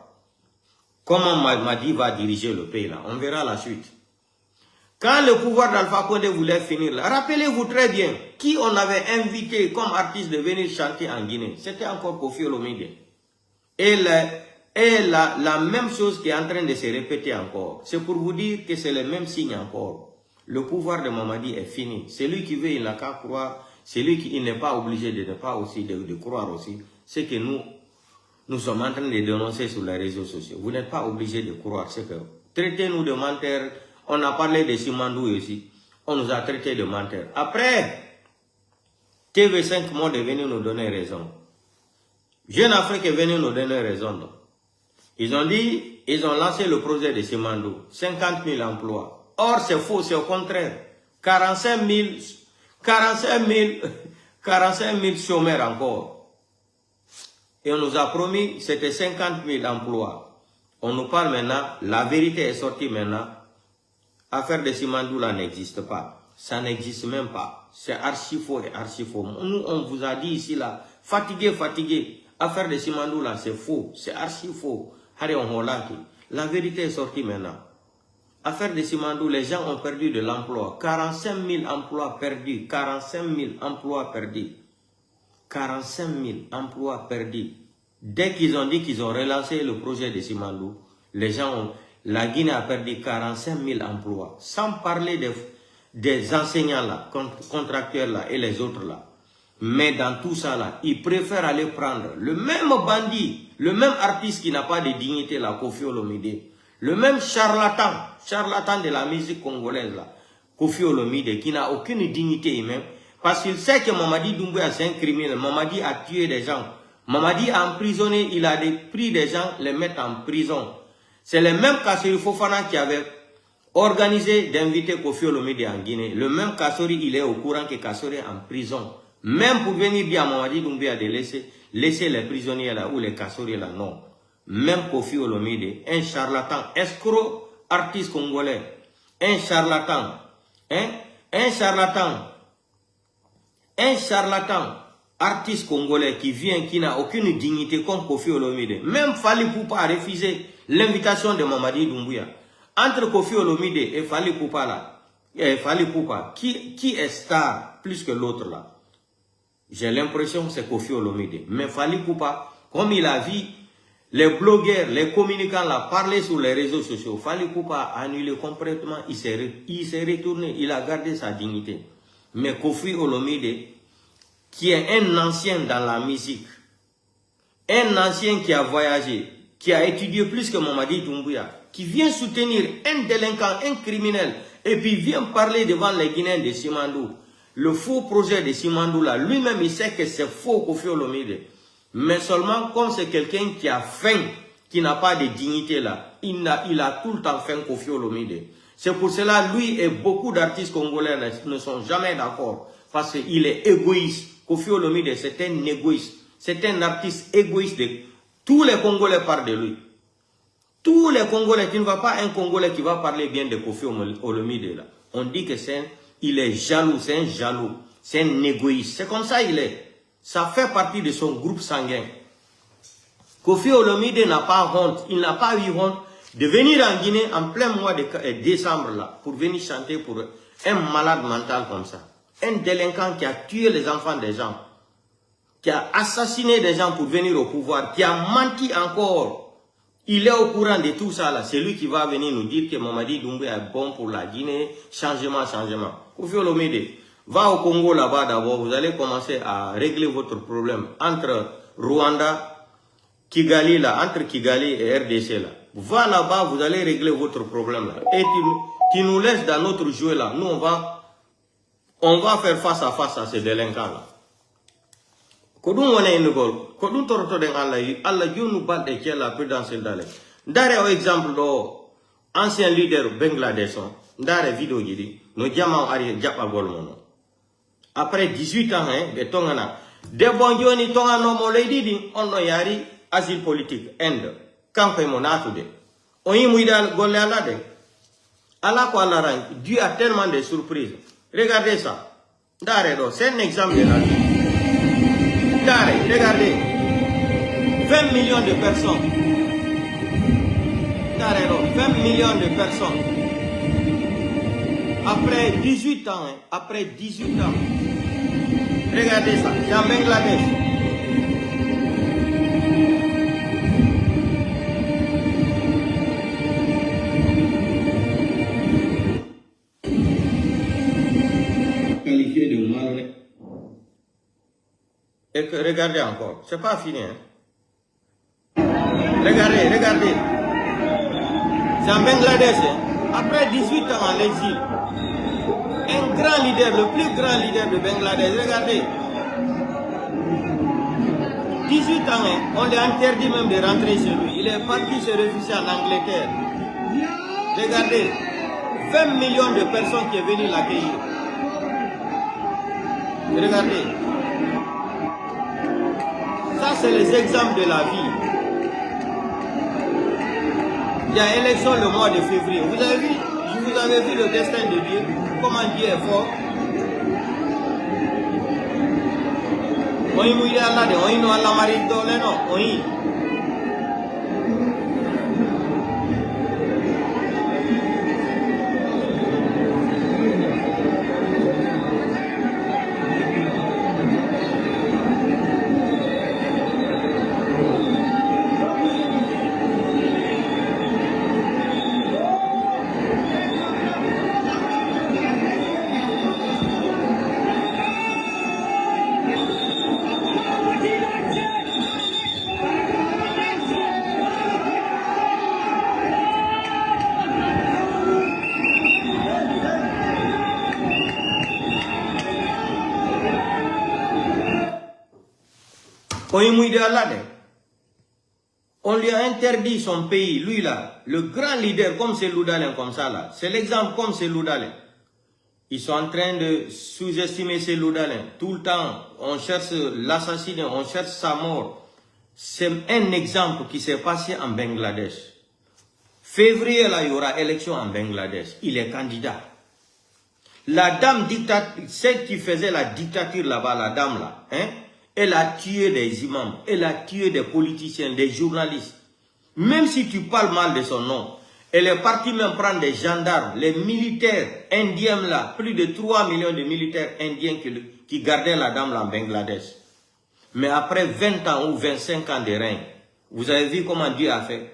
Comment Mamadi va diriger le pays là, on verra la suite. Quand le pouvoir d'Alpha Condé voulait finir là, rappelez-vous très bien qui on avait invité comme artiste de venir chanter en Guinée. C'était encore Koffi Olomide. Et la même chose qui est en train de se répéter encore. C'est pour vous dire que c'est le même signe encore. Le pouvoir de Mamadi est fini. Celui qui veut, il n'a qu'à croire. Celui qui n'est pas obligé de ne pas aussi de croire aussi. C'est que nous sommes en train de dénoncer sur les réseaux sociaux. Vous n'êtes pas obligé de croire. C'est que traitez-nous de menteurs. On a parlé de Simandou aussi. On nous a traité de menteurs. Après, TV5 Monde est venu nous donner raison. Jeune Afrique est venu nous donner raison. Non? Ils ont dit, ils ont lancé le projet de Simandou. 50 000 emplois. Or, c'est faux, c'est au contraire. 45 000 chômeurs encore. Et on nous a promis, c'était 50 000 emplois. On nous parle maintenant, la vérité est sortie maintenant. Affaire de Simandou là n'existe pas. Ça n'existe même pas. C'est archi faux et archi faux. Nous, on vous a dit ici là, fatigué. Affaire de Simandou là, c'est faux. C'est archi faux. La vérité est sortie maintenant. Affaire de Simandou, les gens ont perdu de l'emploi. 45 000 emplois perdus. 45 000 emplois perdus. 45 000 emplois perdus. Dès qu'ils ont dit qu'ils ont relancé le projet de Simandou, les gens ont... La Guinée a perdu 45 000 emplois, sans parler des enseignants là, contractuels là et les autres là. Mais dans tout ça là, ils préfèrent aller prendre le même bandit, le même artiste qui n'a pas de dignité là, Koffi Olomide, le même charlatan de la musique congolaise là, Koffi Olomide, qui n'a aucune dignité humaine, parce qu'il sait que Mamadi Doumbouya c'est un criminel, Mamadi a tué des gens, Mamadi a emprisonné, il a pris des gens, les mettre en prison. C'est le même Kasseri Fofana qui avait organisé d'inviter Kofi Olomide en Guinée. Le même Kassori, il est au courant que Kassori est en prison. Même pour venir dire à Mamadi Doumbouya de laisser les prisonniers là ou les Kassori là, non. Même Kofi Olomide, un charlatan, escroc, artiste congolais, un charlatan, un charlatan, artiste congolais qui vient, qui n'a aucune dignité comme Kofi Olomide. Même Fali Poupa a refusé l'invitation de Mamadi Doumbouya. Entre Kofi Olomide et Fali Poupa là, qui est star plus que l'autre là? J'ai l'impression que c'est Kofi Olomide. Mais Fali Poupa, comme il a vu les blogueurs, les communicants là parler sur les réseaux sociaux, Fali Poupa a annulé complètement, il s'est retourné, il a gardé sa dignité. Mais Kofi Olomide, qui est un ancien dans la musique, un ancien qui a voyagé, qui a étudié plus que Mamadi Doumbouya, qui vient soutenir un délinquant, un criminel, et puis vient parler devant les Guinéens de Simandou. Le faux projet de Simandou là, lui-même il sait que c'est faux Kofi Olomide. Mais seulement comme c'est quelqu'un qui a faim, qui n'a pas de dignité là, il a tout le temps faim Kofi Olomide. C'est pour cela, lui et beaucoup d'artistes congolais ne sont jamais d'accord. Parce qu'il est égoïste. Kofi Olomide, c'est un égoïste. C'est un artiste égoïste. Tous les Congolais parlent de lui. Tous les Congolais, tu ne vois pas un Congolais qui va parler bien de Kofi Olomide là. On dit que il est jaloux, c'est un jaloux. C'est un égoïste. C'est comme ça il est. Ça fait partie de son groupe sanguin. Kofi Olomide n'a pas honte. Il n'a pas eu honte de venir en Guinée en plein mois de décembre là, pour venir chanter pour un malade mental comme ça. Un délinquant qui a tué les enfants des gens, qui a assassiné des gens pour venir au pouvoir, qui a menti encore. Il est au courant de tout ça là. C'est lui qui va venir nous dire que Mamadi Doumbouya est bon pour la Guinée. Changement. Kofi Olomide, va au Congo là-bas d'abord. Vous allez commencer à régler votre problème entre Rwanda, Kigali là, entre Kigali et RDC là. Va là-bas, vous allez régler votre problème là. Et tu nous laisses dans notre jeu là. Nous on va faire face à ces délinquants là. Kodun wane inugol, kodun toroto den Allah jonu balde kela présidentiel dale. Ndare o exemple do ancien leader Bangladesh on, ndare vidéo jidi no jama ari japa gol mono. Après 18 ans de tongana, de bon joni tongano mo leydi di on no yari asile politique Inde. Kampe mo natude. On yi muida golle ala de. Ala ko ala rang, Dieu a tellement de surprises. Regardez ça. Ndare do, c'est un exemple de la vie. Regardez, 20 millions de personnes. 20 millions de personnes. Après 18 ans, après 18 ans. Regardez ça, c'est en Bangladesh. Qualifié de malhonnête. Et que, regardez encore, c'est pas fini. Hein? Regardez. C'est en Bangladesh. Hein? Après 18 ans en exil, un grand leader, le plus grand leader de Bangladesh, regardez. 18 ans, hein? On lui a interdit même de rentrer chez lui. Il est parti se réfugier en Angleterre. Regardez, 20 millions de personnes qui sont venues l'accueillir. Regardez. Ça, c'est les exemples de la vie. Il y a élection le mois de février. Vous avez vu, vous avez vu le destin de Dieu, comment Dieu est fort. On y mouille à la on y nous à la marie d'Olé, non, on y. On y mouille de Allah. On lui a interdit son pays, lui là, le grand leader comme c'est Loudalen comme ça là. C'est l'exemple comme c'est Loudalen. Ils sont en train de sous-estimer ces Loudalen. Tout le temps, on cherche l'assassinat, on cherche sa mort. C'est un exemple qui s'est passé en Bangladesh. Février là, il y aura élection en Bangladesh. Il est candidat. La dame dictature, celle qui faisait la dictature là-bas, la dame là, hein, elle a tué des imams, elle a tué des politiciens, des journalistes. Même si tu parles mal de son nom, elle est partie même prendre des gendarmes, les militaires indiens là, plus de 3 millions de militaires indiens qui gardaient la dame là en Bangladesh. Mais après 20 ans ou 25 ans de règne, vous avez vu comment Dieu a fait.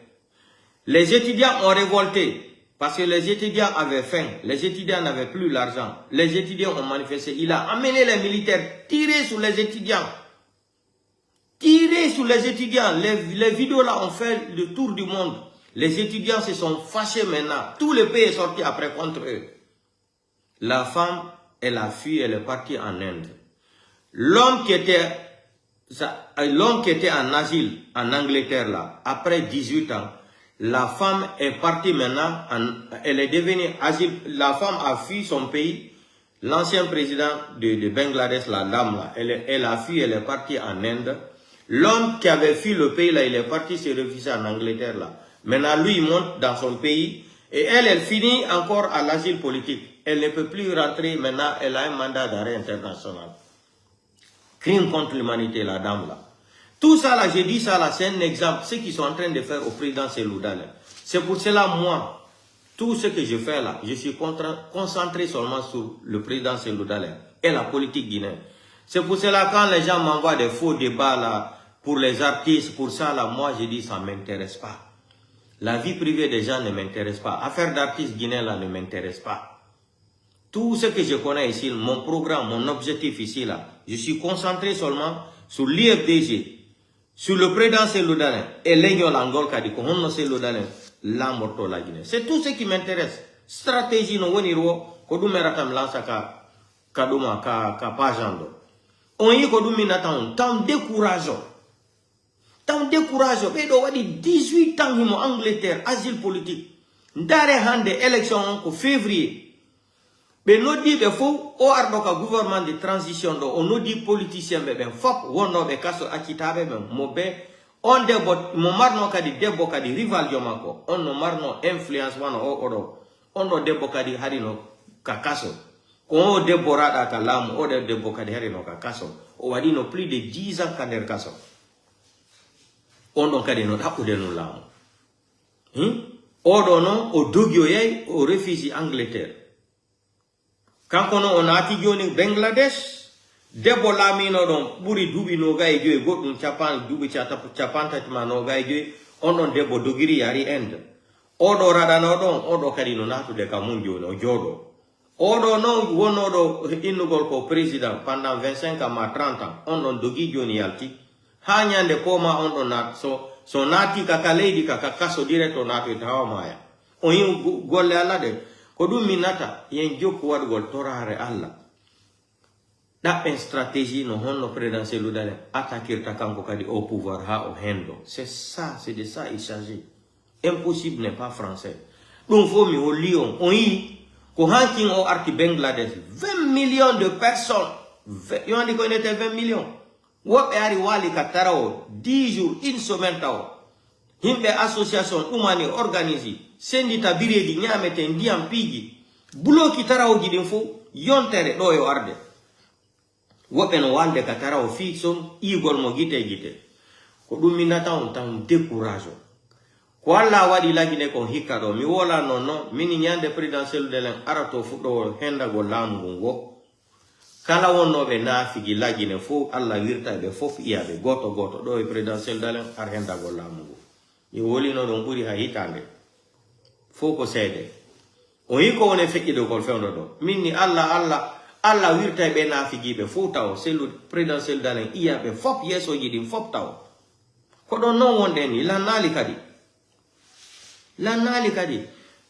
Les étudiants ont révolté. Parce que les étudiants avaient faim, les étudiants n'avaient plus l'argent, les étudiants ont manifesté. Il a amené les militaires, tiré sur les étudiants. Tiré sur les étudiants. Les vidéos là ont fait le tour du monde. Les étudiants se sont fâchés maintenant. Tout le pays est sorti après contre eux. La femme, elle a fui, elle est partie en Inde. L'homme qui était en asile en Angleterre là, après 18 ans, la femme est partie maintenant, elle est devenue asile. La femme a fui son pays. L'ancien président de Bangladesh, la dame là, elle a fui, elle est partie en Inde. L'homme qui avait fui le pays là, il est parti se réfugier en Angleterre là. Maintenant, lui, il monte dans son pays. Et elle finit encore à l'asile politique. Elle ne peut plus rentrer. Maintenant, elle a un mandat d'arrêt international. Crime contre l'humanité, la dame là. Tout ça là, j'ai dit ça là, c'est un exemple. Ce qu'ils sont en train de faire au président Seloudalen. C'est pour cela, moi, tout ce que je fais là, je suis concentré seulement sur le président Seloudalen et la politique guinéenne. C'est pour cela, quand les gens m'envoient des faux débats là, pour les artistes, pour ça là, moi je dis ça ne m'intéresse pas. La vie privée des gens ne m'intéresse pas. Affaire d'artistes guinéens là ne m'intéresse pas. Tout ce que je connais ici, mon programme, mon objectif ici là, je suis concentré seulement sur l'IFDG. Sur le président Seloudalen et l'Union Angol qui a dit qu'on Seloudalen la morto la Guinée. C'est tout ce qui m'intéresse. Stratégie no woniro kodumeratam lansa kaduma ka pajando. On y koduminatam tant décourageant. Tant décourageant. Mais do wadi 18 ans en Angleterre asile politique. Ndare hande élection en février. Mais nous dit qu'il faut au ardoka gouvernement de transition do on nous dit politicien ben fop wono be kaso akitabe ben mobe on debot mo marno kadi debbo kadi rival yomako on no marno influence wana o odo on do debbo kadi harino kakaso ko debbo rada kalamu o debbo kadi harino kakaso o wadi no plus de 10 ans kader kaso on don kadi no tapude no lamu odo no o dogio yey o refugee Angleterre. Quand on a tigoni Bangladesh, debo lamino don buri dubi no gai joy godun chapan dubi chapanta no gai joy on debo dogiri yari end. Odo rada no don odo kadi no natu de kamunjo no jodo. Odo no wono do inugol ko president pendant 25 ans ma 30 ans on dogi joni yalti. Hanya de koma on nat so nati kakaledi kakakaso direto natu tawa maya. On golle ala de Kodum minata yen joko wadgol torare alla. D'appen stratégie no honno président Seloudalen attaquer takanko kadi au pouvoir ha au hendo. C'est ça, c'est de ça il s'agit. Impossible n'est pas français. Donc faut mi au Lyon, on y ko hanking au arki Bangladesh 20 millions de personnes. Yo andi ko était 20 millions. Wop e ari wali katarao 10 jours, une semaine taw. Himbe association umani organisée sendita biredi nyamete ndiam pigi buloki taraw gidin fo yontere do yo arde wobe no walde ka taraw fi son igol mo gite ko dum minata on tan décourage ko alla wadi lagine ko hikka do mi wola non mini nyande présidentiel de l'en arato fudo henda go lamu go kala wonno be nafigi lagine fo alla wirta be fof iyabe goto do e présidentiel de l'en ar henda go lamu go e woli no don buri ha hitande foko sede o yiko woni fekkido ko fewdo do minni alla wirta be nafigibe fo taw selu présidentiel dalen iya be fop yeso yidi fop taw ko don non wonde ni la nali kadi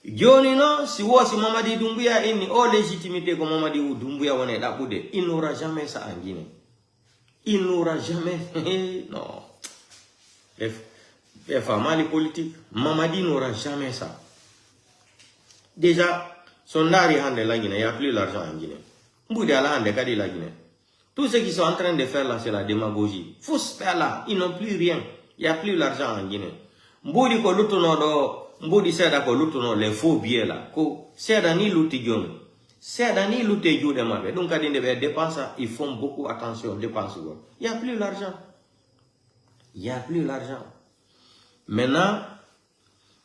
joni no si wosi Mamadi Doumbouya inni o légitimité ko Mamadi Doumbouya woni dabude il n'aura jamais ça en Guinée il n'aura jamais non Les femmes, les politiques. Mamadi n'aura jamais ça. Déjà, son nari hande la Guinée, il n'y a plus l'argent en Guinée. Mboudi ala hande kadi la Guinée. Tout ce qu'ils sont en train de faire là, c'est la démagogie. Faut se faire là, ils n'ont plus rien. Il n'y a plus l'argent en Guinée. Mboudi ko lutuno do, mboudi seda ko lutuno les faux billets là. Ko seda ni luti gion. Seda ni luti gion de mabe. Donc quand ils dépensent, ils font beaucoup attention, dépensent. Il n'y a plus l'argent. Il n'y a plus l'argent. Maintenant,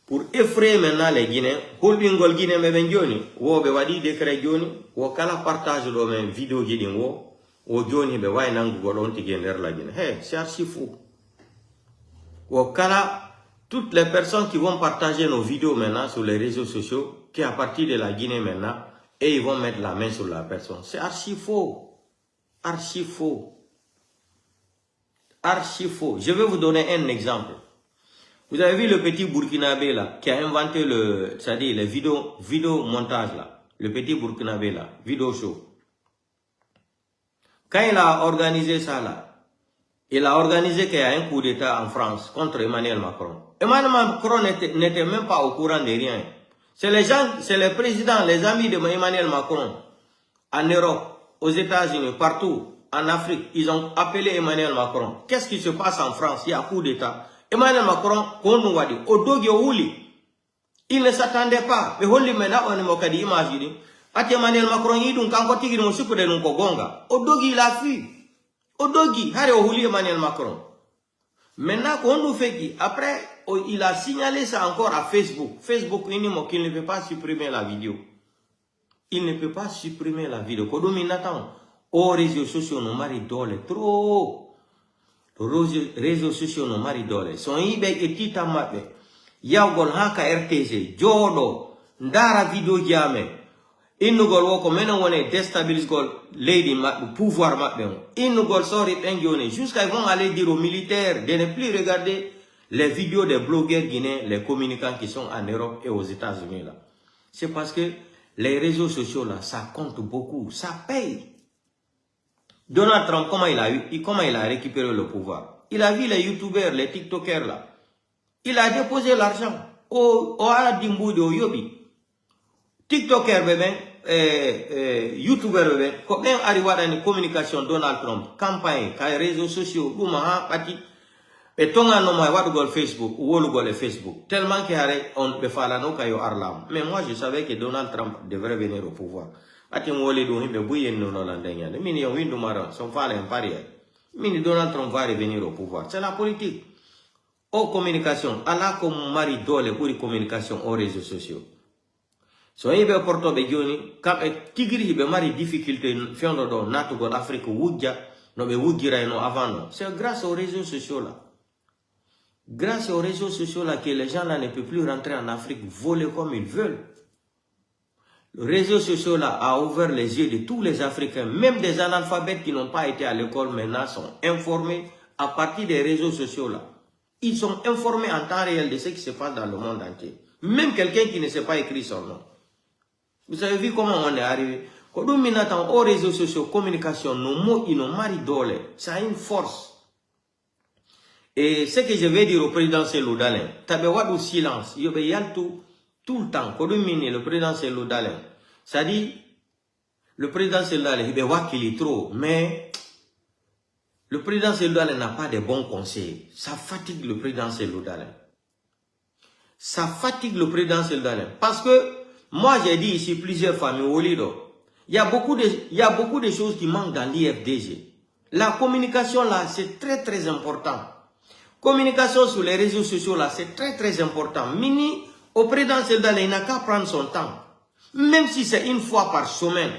pour effrayer maintenant les Guinéens, Holbingol Guinée me benjoni, wo be wadi décret joni, wo kala partage do men vidéo guidin wo joni be way nangu godon ti gender la Guinée. Hey, c'est archi fou. Wo kala toutes les personnes qui vont partager nos vidéos maintenant sur les réseaux sociaux, qui à partir de la Guinée maintenant, et ils vont mettre la main sur la personne. C'est archi faux. Archi faux. Archi faux. Je vais vous donner un exemple. Vous avez vu le petit Burkinabé là, qui a inventé c'est-à-dire les vidéo montage là. Le petit Burkinabé là, vidéo show. Quand il a organisé ça là, il a organisé qu'il y a un coup d'état en France contre Emmanuel Macron. Emmanuel Macron n'était même pas au courant de rien. C'est les gens, c'est les présidents, les amis de Emmanuel Macron, en Europe, aux États-Unis, partout, en Afrique, ils ont appelé Emmanuel Macron. Qu'est-ce qui se passe en France? Il y a un coup d'état. Emmanuel Macron, il ne s'attendait pas. Mais on imagine. Emmanuel Macron, il a fui. Odogi, Emmanuel Macron. Maintenant, qu'on nous fait qui? Après, il a signalé ça encore à Facebook. Facebook, il ne peut pas supprimer la vidéo. Il ne peut pas supprimer la vidéo. Aux réseaux sociaux, nous marient trop. Réseaux sociaux no mari dole son yibe e tita mabbe yawgol haka RTG jodo ndara video jame innugol woko menen wone déstabilise gol lady mabbe pouvoir mabbe innugol sori ben joni jusqu'à ils vont aller dire aux militaires de ne plus regarder les vidéos des blogueurs guinéens, les communicants qui sont en Europe et aux États-Unis là. C'est parce que les réseaux sociaux là, ça compte beaucoup, ça paye. Donald Trump, comment il a récupéré le pouvoir? Il a vu les youtubeurs, les tiktokers là. Il a déposé l'argent au Adimbu de Yobi. Tiktoker bébé, youtubeur bébé, quand arrive à une communication Donald Trump, campagne, les réseaux sociaux, et tonga no mai wadu gol Facebook, ou le Facebook. Tellement qu'on peut faire la no kayo arlam. Mais moi je savais que Donald Trump devrait venir au pouvoir. Ati mwole do himbe buyen no landenya. Mini yon windu maran, son fale en parier. Mini Donald Trump va revenir au pouvoir. C'est la politique. Aux communications, ala comme mari dole pour les communications aux réseaux sociaux. So yebe porto be joni, kam e tigri be mari difficulté fiondo do natu go Afrique wudja, no be wudjira no avant no. C'est grâce aux réseaux sociaux là. Grâce aux réseaux sociaux là que les gens là ne peuvent plus rentrer en Afrique voler comme ils veulent. Le réseau social là a ouvert les yeux de tous les Africains, même des analphabètes qui n'ont pas été à l'école maintenant sont informés à partir des réseaux sociaux là. Ils sont informés en temps réel de ce qui se passe dans le monde entier. Même quelqu'un qui ne sait pas écrire son nom. Vous avez vu comment on est arrivé? Quand on attend aux réseaux sociaux, communication, nos mots, ils n'ont mari d'ole. Ça a une force. Et ce que je vais dire au président Selou-Dalen, tabewad au silence, il y a tout le temps, quand le président Selou-Dalen, ça dit, le président Selou-Dalen, il voit qu'il est trop, mais le président Selou-Dalen n'a pas de bons conseils. Ça fatigue le président Selou-Dalen. Ça fatigue le président Selou-Dalen. Parce que, moi j'ai dit ici plusieurs familles, il y a beaucoup de choses qui manquent dans l'IFDG. La communication là, c'est très très important. Communication sur les réseaux sociaux là, c'est très très important. Mini, au président Selou-Dalen, il n'a qu'à prendre son temps. Même si c'est une fois par semaine.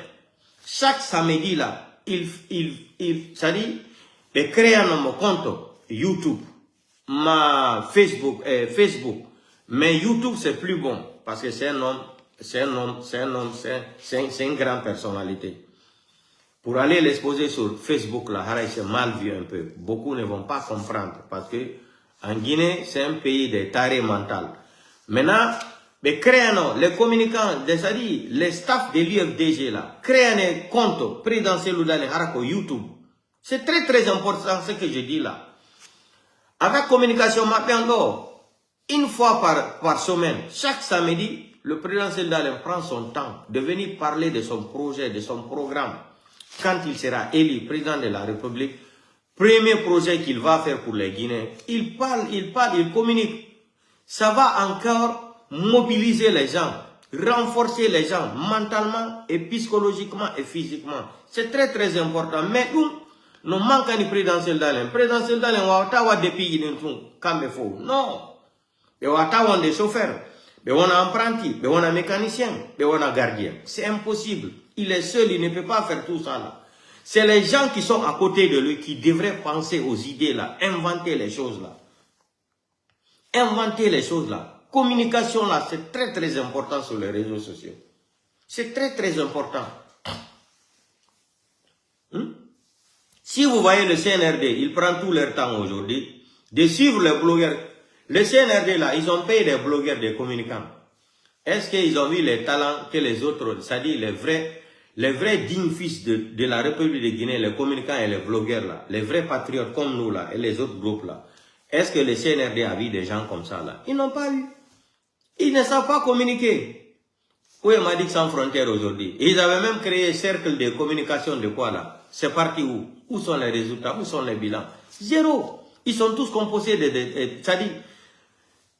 Chaque samedi là, ça dit, il crée un compte YouTube, Facebook. Mais YouTube c'est plus bon. Parce que c'est une grande personnalité. Pour aller l'exposer sur Facebook, là, c'est mal vu un peu. Beaucoup ne vont pas comprendre. Parce que en Guinée, c'est un pays de tarés mental. Maintenant, les communicants, c'est-à-dire les staffs de l'UFDG, là, créent un compte président Selou-Dalen Harako YouTube. C'est très très important ce que je dis là. Avec communication, maintenant, Une fois par semaine, chaque samedi, le président Seldalen prend son temps de venir parler de son projet, de son programme. Quand il sera élu président de la République, premier projet qu'il va faire pour les Guinéens, il parle, il communique. Ça va encore mobiliser les gens, renforcer les gens mentalement et psychologiquement et physiquement. C'est très très important. Mais nous manquons du président Seldalen. Le président Seldalen, on va depuis comme il faut. Non. Et on a des chauffeurs, et on a apprentis, et on a mécaniciens, et on a gardiens. C'est impossible. Il est seul, il ne peut pas faire tout ça là. C'est les gens qui sont à côté de lui qui devraient penser aux idées là, inventer les choses là. Inventer les choses là. Communication là, c'est très très important sur les réseaux sociaux. C'est très très important. Si vous voyez le CNRD, il prend tout leur temps aujourd'hui de suivre les blogueurs. Le CNRD là, ils ont payé des blogueurs, des communicants. Est-ce qu'ils ont vu les talents que les autres, c'est-à-dire les vrais dignes fils de la République de Guinée, les communicants et les blogueurs là, les vrais patriotes comme nous là et les autres groupes là, est-ce que le CNRD a vu des gens comme ça là? Ils n'ont pas eu. Ils ne savent pas communiquer. Oui, il m'a dit que sans frontières aujourd'hui. Ils avaient même créé un cercle de communication de quoi là? C'est parti où? Où sont les résultats? Où sont les bilans? Zéro. Ils sont tous composés c'est-à-dire,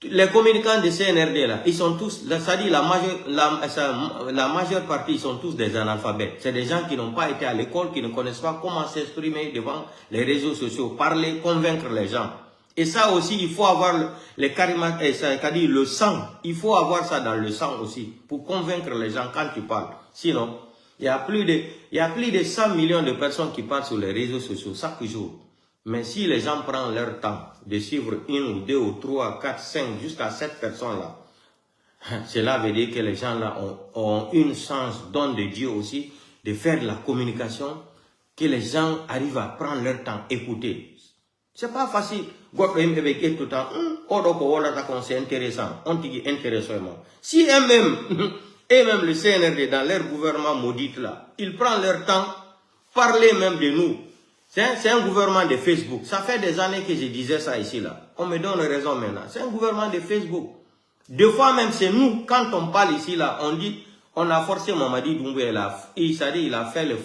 les communicants de CNRD là, ils sont tous, c'est-à-dire la majeure partie, ils sont tous des analphabètes. C'est des gens qui n'ont pas été à l'école, qui ne connaissent pas comment s'exprimer devant les réseaux sociaux, parler, convaincre les gens. Et ça aussi, il faut avoir c'est-à-dire le sang. Il faut avoir ça dans le sang aussi, pour convaincre les gens quand tu parles. Sinon, il y a plus de 100 millions de personnes qui parlent sur les réseaux sociaux chaque jour. Mais si les gens prennent leur temps de suivre une ou deux ou trois, quatre, cinq, jusqu'à 7 personnes là, cela veut dire que les gens là ont une chance, don de Dieu aussi, de faire de la communication, que les gens arrivent à prendre leur temps, écouter. C'est pas facile. Tout le temps, c'est intéressant, on dit intéressant. Si eux-mêmes, le CNRD dans leur gouvernement maudit là, ils prennent leur temps, parler même de nous. C'est un gouvernement de Facebook. Ça fait des années que je disais ça ici là. On me donne raison maintenant. C'est un gouvernement de Facebook. Deux fois même c'est nous, quand on parle ici là, on dit, on a forcé Mamadi Doumbouya là. Il a fait le...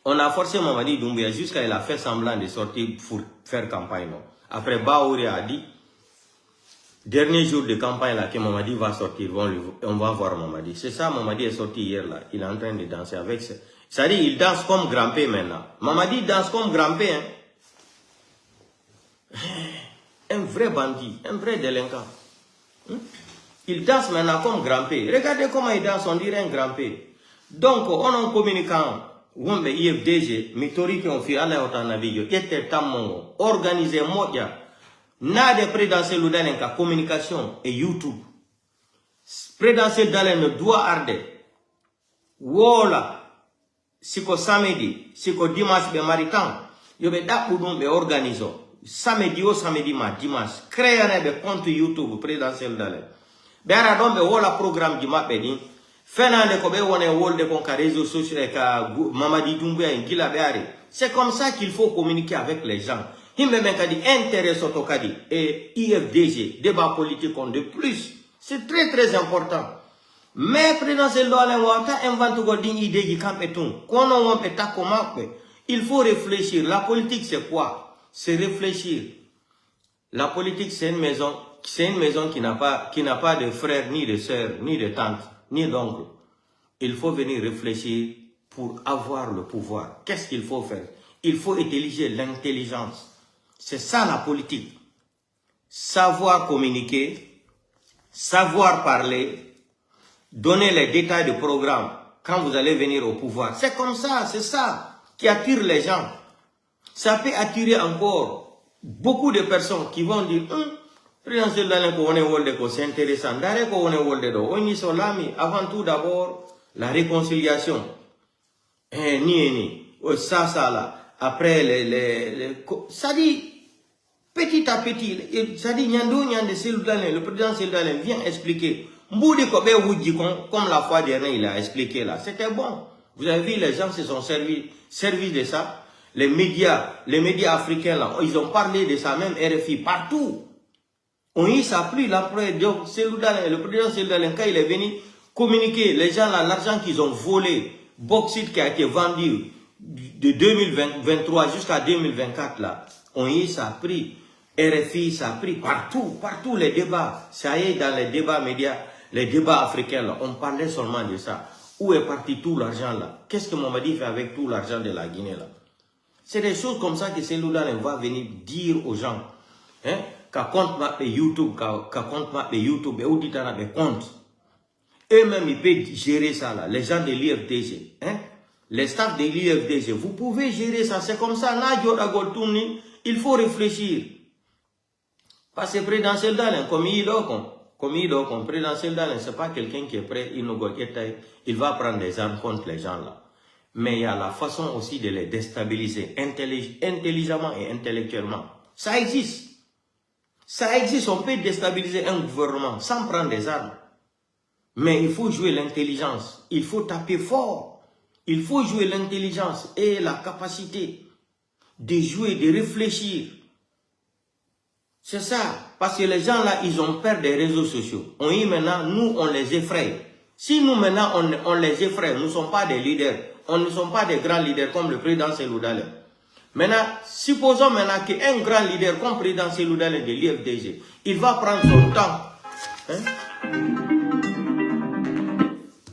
On a forcé Mamadi Doumbouya jusqu'à il a fait semblant de sortir pour faire campagne. Non. Après Baouri a dit, dernier jour de campagne là, que Mamadi va sortir, on va voir Mamadi. C'est ça, Mamadi est sorti hier là. Il est en train de danser avec ça. C'est-à-dire, il danse comme grand-père maintenant. Mamadi danse comme grand-père. Hein? Un vrai bandit, un vrai délinquant. Il danse maintenant comme grand-père. Regardez comment il danse, on dirait un grand-père. Donc, on a un communicant, on est IFDG, Mitori qui ont fait à l'aéroport, était tamon, organisé, modia. N'a de prédentiel dans la communication et YouTube. Prédentiel dans le doigt arde. Voilà. Siko samedi, siko dimanche be maritan, yo be dakudum be organiso. Samedi o samedi ma dimanche. Créer be compte YouTube présidentiel dale. Be ara don be wala programme di mabbe ni. Fenande ko be wone wolde kon ka réseaux sociaux e ka Mamadi Doumbouya en gila be are. C'est comme ça qu'il faut communiquer avec les gens. Himbe ben kadi intérêt soto kadi et IFDG, débat politique on de plus. C'est très très important. Mais président Seldalen wata invente godin idée qui camp et tout. Quand on peut comment il faut réfléchir. La politique c'est quoi? C'est réfléchir. La politique c'est une maison qui n'a pas de frères ni de sœurs ni de tantes ni d'oncles. Il faut venir réfléchir pour avoir le pouvoir. Qu'est-ce qu'il faut faire? Il faut utiliser l'intelligence. C'est ça la politique. Savoir communiquer, savoir parler. Donner les détails du programme quand vous allez venir au pouvoir. C'est comme ça, c'est ça qui attire les gens. Ça peut attirer encore beaucoup de personnes qui vont dire c'est intéressant. Avant tout d'abord, la réconciliation. Ça là. Après, ça dit, petit à petit, ça dit, le président Seldalen vient expliquer. Mboudi Kobe Woudji, comme la fois dernière il a expliqué là, c'était bon. Vous avez vu, les gens se sont servis de ça. Les médias africains là, ils ont parlé de ça, même RFI, partout. On y ça pris l'après, donc le président Seloudalen, quand il est venu communiquer, les gens là, l'argent qu'ils ont volé, Bauxite qui a été vendu de 2023 jusqu'à 2024 là, on y ça a pris, RFI ça a pris partout les débats, ça y est dans les débats médias, les débats africains là, on parlait seulement de ça. Où est parti tout l'argent là? Qu'est-ce que Mamadi fait avec tout l'argent de la Guinée là? C'est des choses comme ça que Seloudalen va venir dire aux gens. Hein? Qu'à compte ma YouTube, qu'à compte ma YouTube, et où dit on a des comptes. Eux-mêmes, ils peuvent gérer ça là, les gens de l'IFDG. Hein? Les staffs de l'IFDG, vous pouvez gérer ça, c'est comme ça. Il faut réfléchir. Parce que président Seloudalen, comme il est président Seloudalen, c'est pas quelqu'un qui est prêt, il va prendre des armes contre les gens là. Mais il y a la façon aussi de les déstabiliser intelligemment et intellectuellement. Ça existe. Ça existe, on peut déstabiliser un gouvernement sans prendre des armes. Mais il faut jouer l'intelligence. Il faut taper fort. Il faut jouer l'intelligence et la capacité de jouer, de réfléchir. C'est ça. Parce que les gens là, ils ont peur des réseaux sociaux. On y maintenant, nous, on les effraie. Si nous maintenant, on les effraie, nous ne sommes pas des leaders. On ne sommes pas des grands leaders comme le président Seloudalen. Maintenant, supposons maintenant qu'un grand leader comme le président Seloudalen de l'IFDG, il va prendre son temps. Hein?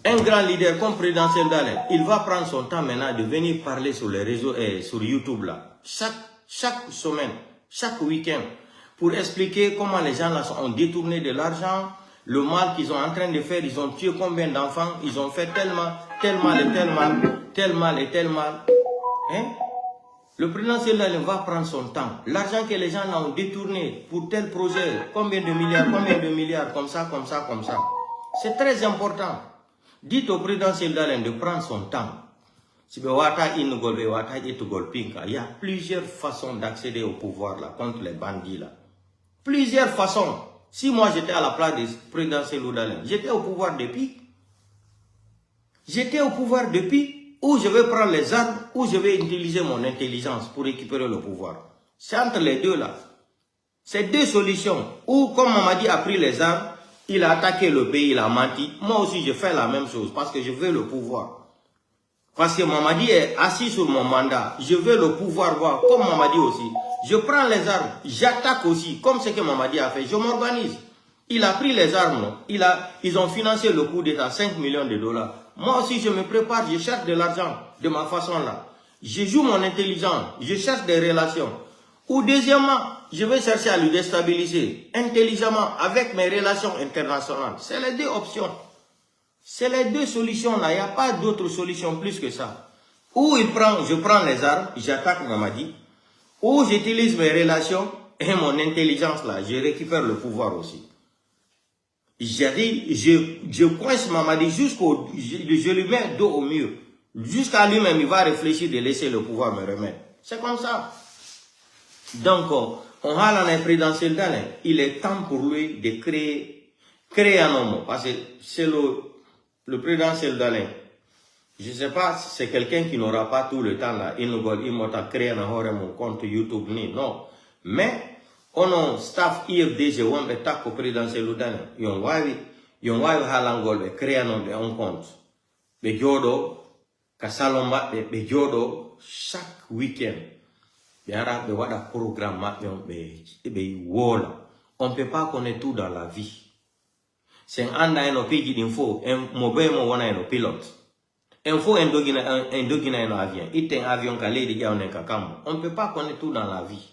Un grand leader comme le président Seloudalen, il va prendre son temps maintenant de venir parler sur les réseaux et sur YouTube là. Chaque semaine, chaque week-end, pour expliquer comment les gens là ont détourné de l'argent, le mal qu'ils sont en train de faire, ils ont tué combien d'enfants, ils ont fait tel mal et tel mal. Hein? Le président Seloudalen va prendre son temps. L'argent que les gens là ont détourné pour tel projet, combien de milliards, comme ça. C'est très important. Dites au président Seloudalen de prendre son temps. Il y a plusieurs façons d'accéder au pouvoir là, contre les bandits là. Plusieurs façons. Si moi j'étais à la place du président Seloudalen, j'étais au pouvoir depuis. Ou je vais prendre les armes, ou je vais utiliser mon intelligence pour récupérer le pouvoir. C'est entre les deux là. C'est deux solutions. Ou comme Mamadi a pris les armes, il a attaqué le pays, il a menti. Moi aussi je fais la même chose parce que je veux le pouvoir. Parce que Mamadi est assis sur mon mandat. Je veux le pouvoir voir, comme Mamadi aussi. Je prends les armes, j'attaque aussi, comme ce que Mamadi a fait. Je m'organise. Il a pris les armes, non? Ils ont financé le coup d'État, 5 millions de dollars. Moi aussi, je me prépare, je cherche de l'argent de ma façon là. Je joue mon intelligence, je cherche des relations. Ou deuxièmement, je vais chercher à le déstabiliser intelligemment avec mes relations internationales. C'est les deux options. C'est les deux solutions là. Il n'y a pas d'autre solution plus que ça. Ou je prends les armes, j'attaque Mamadi. Ou j'utilise mes relations et mon intelligence là. Je récupère le pouvoir aussi. J'ai dit, je coince Mamadi jusqu'au... Je lui mets dos au mur. Jusqu'à lui-même, il va réfléchir de laisser le pouvoir me remettre. C'est comme ça. Donc, on a la présidentielle d'Alain. Il est temps pour lui de créer un homme. Parce que c'est le présidentiel d'Alain. Je ne sais pas si c'est quelqu'un qui n'aura pas tout le temps là. Il m'a créé un compte YouTube. Non. Mais, on a staff IFDG, on a un présidentiel d'Alain. On va halangol créer un compte. Be jodo, kasalomba be jodo chaque week-end. Be wada programme be wola. On ne peut pas connaître tout dans la vie. C'est un anda en pays d'info, un mobile mo wana en pilote. Info endogina en avion. Il un avion calé de on est kakam. On ne peut pas connaître tout dans la vie.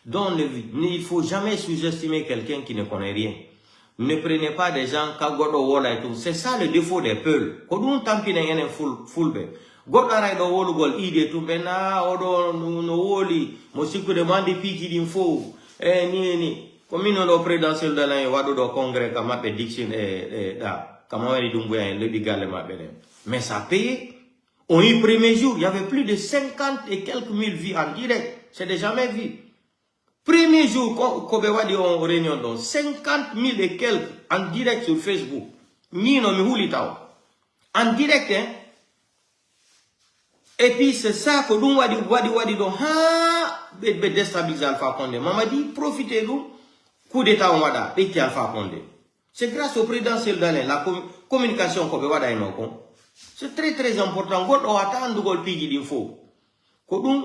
Donc il ne faut jamais sous-estimer quelqu'un qui ne connaît rien. Ne prenez pas des gens kagodo wola et tout. C'est ça le défaut des peuls. Kodun tampine en fullbe. Godara do wolu gol ide tout bena odo no woli. Mo siku demande piki d'info. Ni. Comme nous le présidentiel de l'année, wado do congrès comme appelle Dixon da. Comme on dit Dumbuya le bigal m'appelle. Mais ça paye. On y premier jour, il y avait plus de 50 et quelques mille vues en direct. C'est déjà jamais vu. Premier jour, Kobewa dit en réunion, donc 50 000 et quelques en direct sur Facebook. Nino mi hulitao. En direct, hein. Et puis c'est ça que nous wadi donc, be déstabiliser Alpha Condé. Maman dit, profitez-nous. coup d'état on wada et qui Alpha Condé. C'est grâce au président Seldalen la communication qu'on peut wada inokon. C'est très très important. God o attend gol pigi d'info. Kodum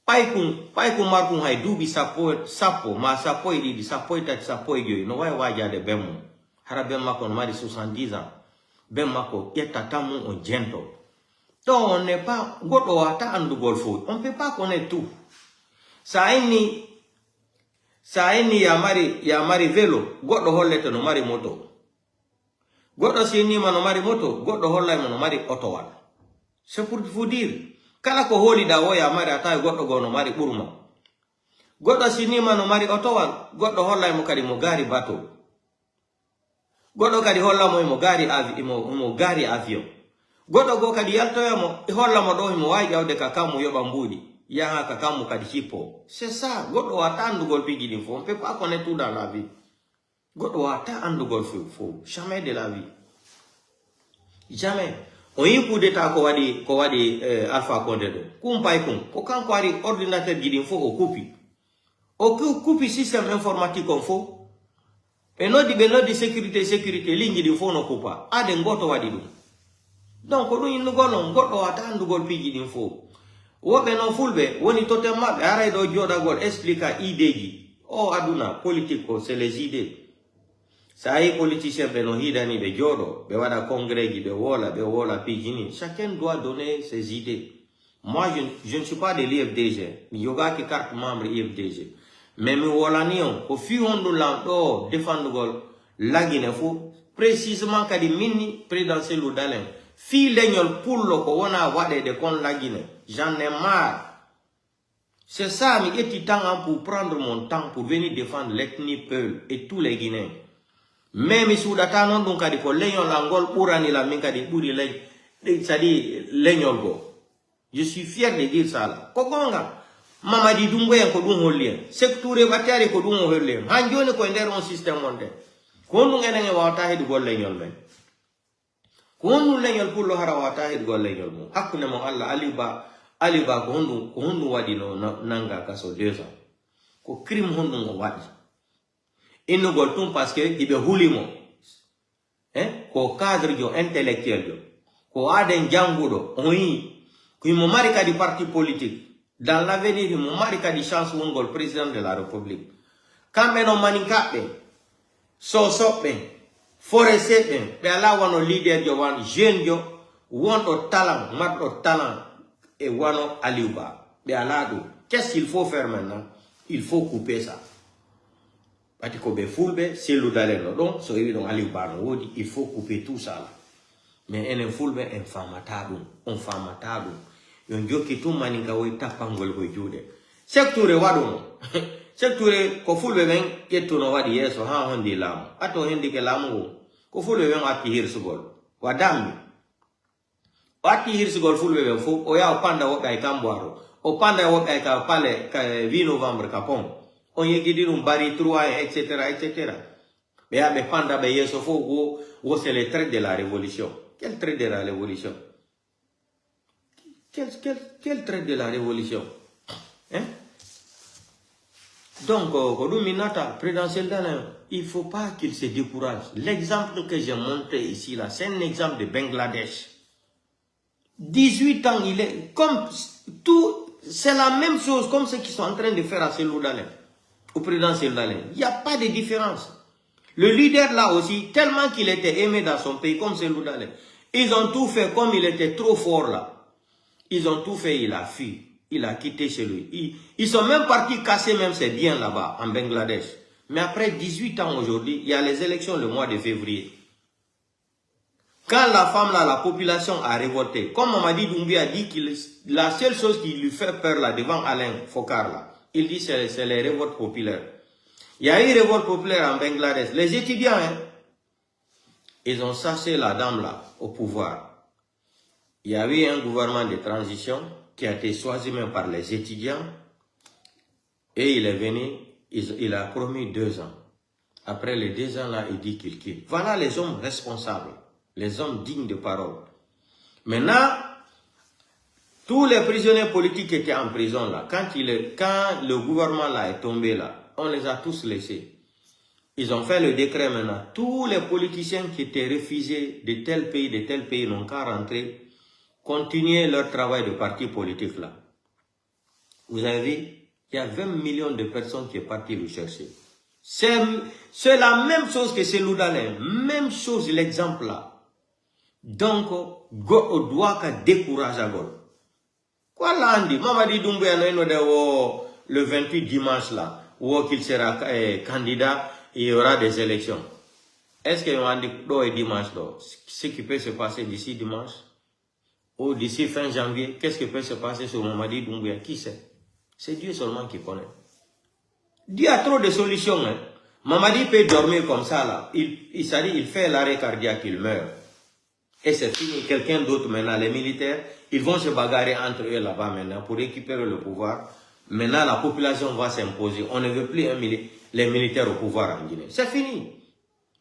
paikun markun hay dubi sapo ma sapo idi sapo ita sapo idi no way waja de bemu. Hara ben mako no mari 70 ans. Ben mako yeta tamu on gento. Donc on n'est pas God o attend gol fo. On peut pas connaître tout. Ça eni ya mari velo, goɗɗo hollete no mari moto. Goɗɗo sinima no mari moto, goɗɗo hollaymo no mari otowal. C'est pour vous dire, kala ko holiɗa o ya mari atawi goɗɗo go no mari ɓurma. Goɗɗo sinima no mari otowal, goɗɗo hollaymo kadi mo gari bateau. Goɗɗo kadi hollamo imo gari avion. Goɗɗo go kadi yaltoyamo hollamo ɗo imo wawi ƴawde ka kammo yoɓa mbuɗi. Yaha kakamu kadichipo. C'est ça. Godo wata andugol pigi d'info. On peut pas connaître tout dans la vie. Godo wata andugol fo. Jamais de la vie. Jamais. On y coup d'état ko wadi Alpha Condé do. Kumpay kun. Ko kan ko ari ordinateur gidin fo o coupi. O coupi système informatique on fo. E no di sécurité ligne di fo no coupa. Ade ngoto wadi dum. Donc ko dum ngolon godo wata andugol pigi d'info. Wobe non fulbe, woni totem mabbe aray do jodagol explica ideji. O aduna politique ko c'est les idées. Ça y politicien be no hidani be jodo, be wada congrès be wola pigini. Chacun doit donner ses idées. Moi je ne suis pas de l'IFDG, mi yoga ki carte membre IFDG. Mais mi wolani on ko fi hondu lando défendre la Guinée fou précisément kadi minni présidentiel Dalen. Fi legnol pullo ko wona wade de kon la Guinée. J'en ai marre. C'est ça, mais il temps pour prendre mon temps pour venir défendre l'ethnie Peul et tous les Guinéens. Même si vous avez un donc à dire que l'Union l'Angol pour aller la Minkadi pour c'est-à-dire l'Union go. Je suis fier de dire ça là. Kokonga, Mama di Dumboye ko dum hollien. Secteur batari ko dum hollien. Hanjone ko nder on système monte. Ko ndu ngene wata hedu gol l'Union men. Ko ndu l'Union pour lo hara wata hedu gol l'Union mo. Hakune mo Allah aliba ko hondu wadi no nanga kaso 2 ans. Ko crime hondu ngo wadi. Inno gol tum parce que ibe hulimo. Ko cadre jo intellectuel jo. Ko aden jangudo oyi ko mo marika di parti politique. Dans l'avenir mo marika di chance mongol président de la République. Kambe no manikabe so soppe forestier be ala wano leader jo wan jeune jo wondo talent matdo talent et wano aliuba be alado. Qu'est-ce qu'il faut faire maintenant? Il faut couper ça. Parce que be fulbe c'est le daleno donc so evidon aliuba no wodi il faut couper tout ça là. Mais en fulbe en famatadu on famatadu yon joki tout maninga wo tapangol ko jude secteur wado secteur ko fulbe ben ketto no wadi yeso ha hondi lam ato hendi ke lamu ko fulbe ben ati hirsugol wadambi ati hirsugol fulbe ben fu o ya panda wo kay kambwaro o panda wo kay ka pale ka 8 novembre kapon on yegidi dum bari 3 etc. be ya be panda be yeso fu wo c'est le trait de la révolution. Quel trait de la révolution? Quel trait de la révolution? Donc, il ne faut pas qu'il se décourage. L'exemple que j'ai montré ici, là, c'est un exemple de Bangladesh. 18 ans, il est comme tout, c'est la même chose comme ce qu'ils sont en train de faire à Cellou Dalein, au président Cellou Dalein. Il n'y a pas de différence. Le leader là aussi, tellement qu'il était aimé dans son pays comme Cellou Dalein, ils ont tout fait comme il était trop fort là. Ils ont tout fait, il a fui. Il a quitté chez lui. Ils sont même partis casser même ses biens là-bas, en Bangladesh. Mais après 18 ans aujourd'hui, il y a les élections le mois de février. Quand la femme là, la population a révolté, comme Mamadi Doumbouya a dit que la seule chose qui lui fait peur là, devant Alain Fokar là, il dit c'est les révoltes populaires. Il y a eu une révolte populaire en Bangladesh. Les étudiants, ils ont chassé la dame là, au pouvoir. Il y a eu un gouvernement de transition qui a été choisi même par les étudiants. Et il est venu, il a promis 2 ans. Après les 2 ans là, il dit qu'il quitte. Voilà les hommes responsables, les hommes dignes de parole. Maintenant, tous les prisonniers politiques qui étaient en prison là, quand le gouvernement là est tombé là, on les a tous laissés. Ils ont fait le décret maintenant. Tous les politiciens qui étaient refusés de tel pays n'ont qu'à rentrer, continuer leur travail de parti politique là. Vous avez vu, il y a 20 millions de personnes qui sont parties le chercher. C'est la même chose que Cellou Dalein, même chose l'exemple là. Donc, go doit décourager à gol. Quoi là on dit? Mamadi Doumbouya le 28 dimanche là, où qu'il sera candidat, il y aura des élections. Est-ce qu'il y a un dimanche là? Ce qui peut se passer d'ici dimanche ou d'ici fin janvier, qu'est-ce qui peut se passer sur Mamadi Doumbouya? Qui sait? C'est Dieu seulement qui connaît. Dieu a trop de solutions. Hein. Mamadi peut dormir comme ça là. Il fait l'arrêt cardiaque, il meurt. Et c'est fini. Quelqu'un d'autre maintenant, les militaires, ils vont se bagarrer entre eux là-bas maintenant pour récupérer le pouvoir. Maintenant, la population va s'imposer. On ne veut plus les militaires au pouvoir en Guinée. C'est fini.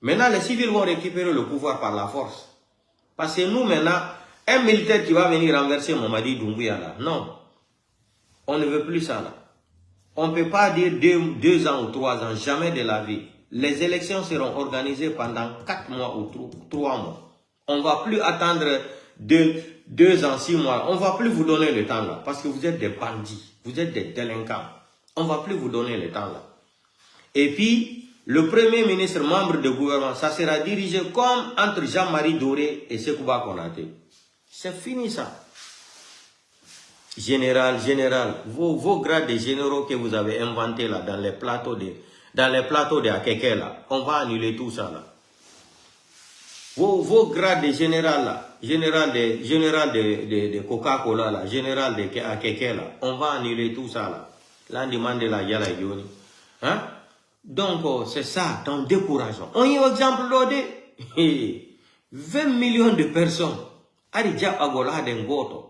Maintenant, les civils vont récupérer le pouvoir par la force. Parce que nous, maintenant, un militaire qui va venir renverser Mamadi Doumbouya là, non. On ne veut plus ça là. On ne peut pas dire 2 ans ou 3 ans, jamais de la vie. Les élections seront organisées pendant 4 mois ou 3 mois. On ne va plus attendre 2 ans, 6 mois. On ne va plus vous donner le temps là. Parce que vous êtes des bandits. Vous êtes des délinquants. On ne va plus vous donner le temps là. Et puis, le premier ministre membre du gouvernement, ça sera dirigé comme entre Jean-Marie Doré et Sekouba Konaté. C'est fini ça. Général, vos grades de généraux que vous avez inventés là dans les plateaux de Akeke là, on va annuler tout ça là. Vos grades de général là, général de Coca-Cola là, général de Akeke là, on va annuler tout ça là. Là, on demande la Yala Yoni. Hein? Donc, c'est ça, dans décourageant. On y a exemple de 20 millions de personnes. Aridja Agola d'Engoto.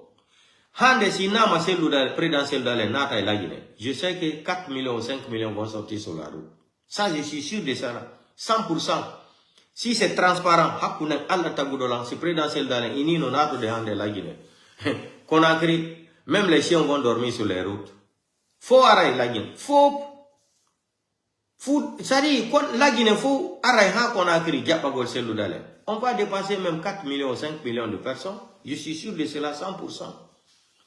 Hande si nama présidentiel dans les nata et la Guinée. Je sais que 4 millions ou 5 millions vont sortir sur la route. Ça, je suis sûr de ça. 100%. Si c'est transparent, hakunen alla tagudolan, si présidentiel dans les inino nato de hande la Guinée. Conakry, même les chiens vont dormir sur les routes. Faut arrêter la Guinée. C'est-à-dire, la Guinée, faut arrêter Conakry, diapagol Cellou Dalein. On va dépasser même 4 millions ou 5 millions de personnes. Je suis sûr de cela 100%.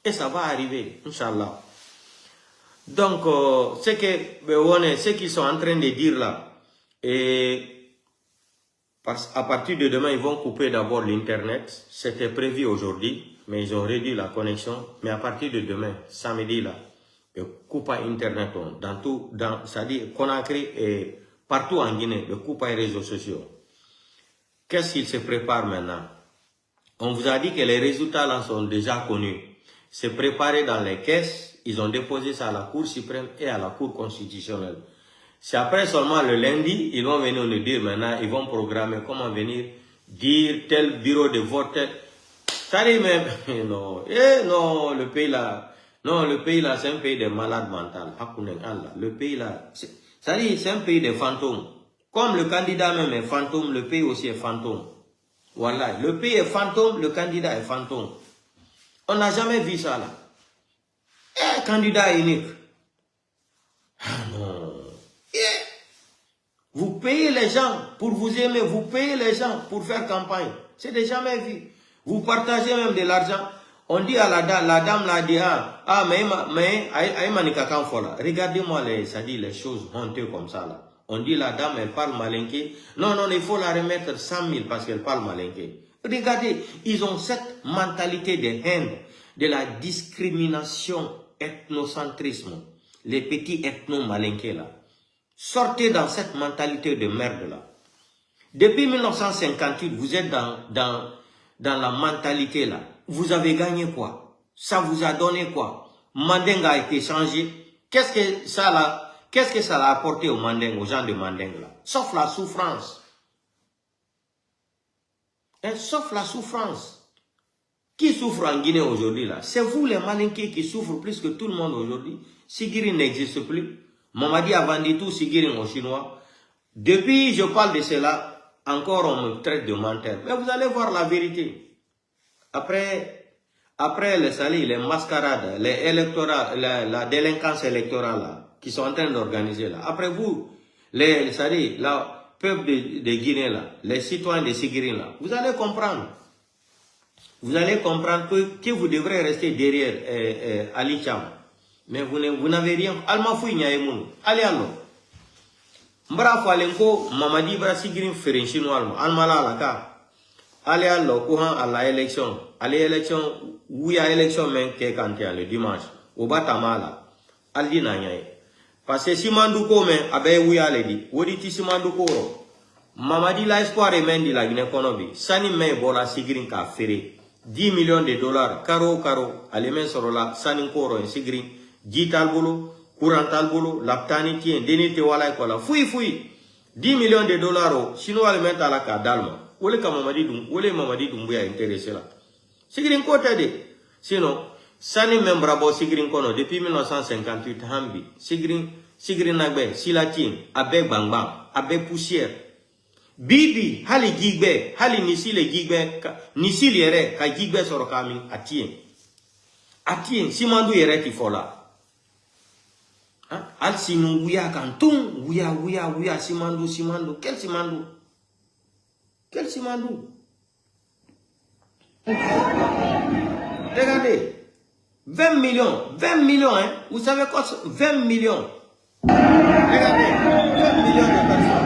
Et ça va arriver, Inch'Allah. Donc, ce qu'ils sont en train de dire là, et à partir de demain, ils vont couper d'abord l'Internet. C'était prévu aujourd'hui, mais ils ont réduit la connexion. Mais à partir de demain, samedi là, ils coupent Internet c'est-à-dire Conakry et partout en Guinée, ils coupent les réseaux sociaux. Qu'est-ce qu'ils se préparent maintenant? On vous a dit que les résultats là sont déjà connus. C'est préparé dans les caisses, ils ont déposé ça à la Cour suprême et à la Cour constitutionnelle. C'est après seulement le lundi, ils vont venir nous dire maintenant, ils vont programmer comment venir dire tel bureau de vote. Ça dit même, non, non, le pays là, c'est un pays de malades mentaux. Le pays là, ça dit, c'est un pays de fantômes. Comme le candidat même est fantôme, le pays aussi est fantôme. Voilà, le pays est fantôme, le candidat est fantôme. On n'a jamais vu ça là. Un candidat unique. Ah non. Vous payez les gens pour vous aimer, vous payez les gens pour faire campagne. C'est déjà jamais vu. Vous partagez même de l'argent. On dit à la dame l'a dit, regardez-moi les choses honteuses comme ça là. On dit la dame, elle parle malinké. Non, il faut la remettre 100 000 parce qu'elle parle malinké. Regardez, ils ont cette mentalité de haine, de la discrimination, ethnocentrisme. Les petits ethno-malinqués là. Sortez dans cette mentalité de merde là. Depuis 1958, vous êtes dans la mentalité là. Vous avez gagné quoi? Ça vous a donné quoi? Mandeng a été changé. Qu'est-ce que ça a apporté aux Mandeng, aux gens de Mandeng là? Sauf la souffrance. Sauf la souffrance. Qui souffre en Guinée aujourd'hui là? C'est vous les malinqués qui souffrent plus que tout le monde aujourd'hui. Sigiri n'existe plus. Mamadi a vendu tout Sigiri aux Chinois. Depuis je parle de cela, encore on me traite de menteur. Mais vous allez voir la vérité. Après les mascarades, les électorats, la délinquance électorale là, qui sont en train d'organiser là. Après vous, le peuple de Guinée là, les citoyens de Sigrin là, vous allez comprendre. Vous allez comprendre que vous devrez rester derrière Ali Cham. Mais vous n'avez rien. Alma fouille Nyaïmoun. Allez alors. Mbra Falenko, Mamadi Bra Sigrin Ferenchino Alma. Alma la ka. Allez alors, courant à la élection. Allez élection, où il y a élection même qui est le dimanche. Au Batamala. Aldi Nanyaï. Parce que si Mandouko men, abe où il y a l'édit. Où dit si Mandouko. Mamadi la espoir et men de la Guinée-Conobie. Sani men bola Sigrin ka ferré. 10 millions de dollars, caro, allez men sur la Saninkoro et Sigrin, Jital Bolo, Courantal Bolo, Laptani Tien, Denite Wala Kola, fouille, 10 millions de dollars, sinon allez mettre à la Kadalma, où les Mamadi Doumbouya intéressé là. Sigrin Kota de, sinon, Sani Membrabo Sigrin Kono, depuis 1958, Hambi, Sigrin Nagbe, Silatine, Abe Bang, Abe Poussière. Bibi, hali gigbe, hali nisile gigbe, nisile yere, ka gigbe sorokami, atien, simandu yere ti fola. Al sinu wuya kantung, wuya, simandu, quel simandu? Regardez, 20 millions, hein, vous savez quoi, 20 millions. Regardez, 20 millions de personnes.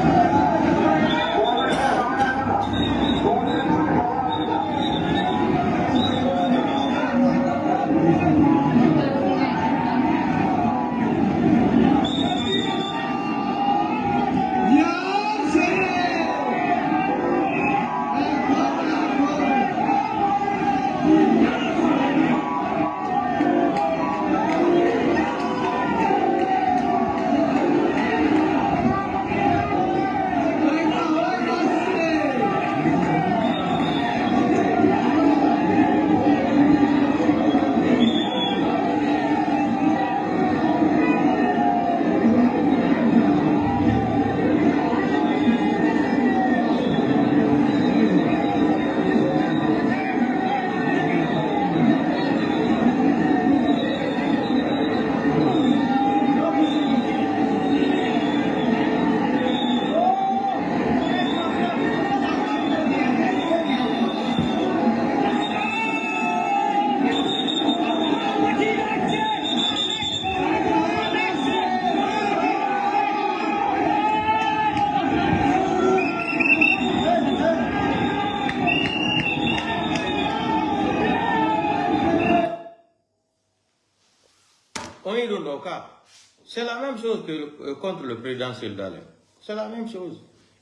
C'est la même chose que contre le président Seldalem. C'est la même chose.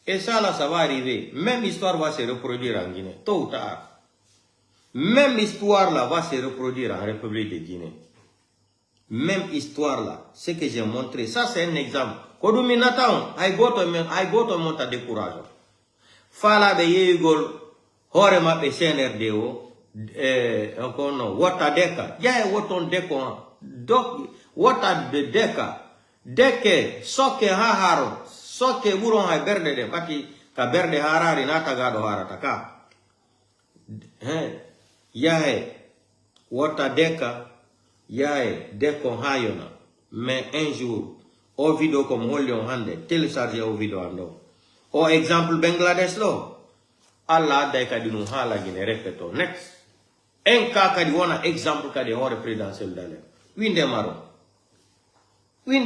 Et ça, là, ça va arriver. Même histoire va se reproduire en Guinée, tôt ou tard. Même histoire, là, va se reproduire en République de Guinée. Même histoire, là, ce que j'ai montré. Ça, c'est un exemple. Kodumi Nathan, I got a monta de courage. Fala be yegol, hore ma be CNRDO, encore non, wata deka. Ya woton deko, donc, wata de deka. Deke, soke haharo, soke buron hay berde de, baki, ka berde harari nata gado harataka. Yahe, wata deka, yahe, deko hayona. Mais un jour, au vidéo comme Holion Hande, télécharger au vidéo ando. Au exemple Bangladesh lo, Allah deka di hala gine repeto. Next. En kaka di wana exemple ka di hore présidentiel dale. Winde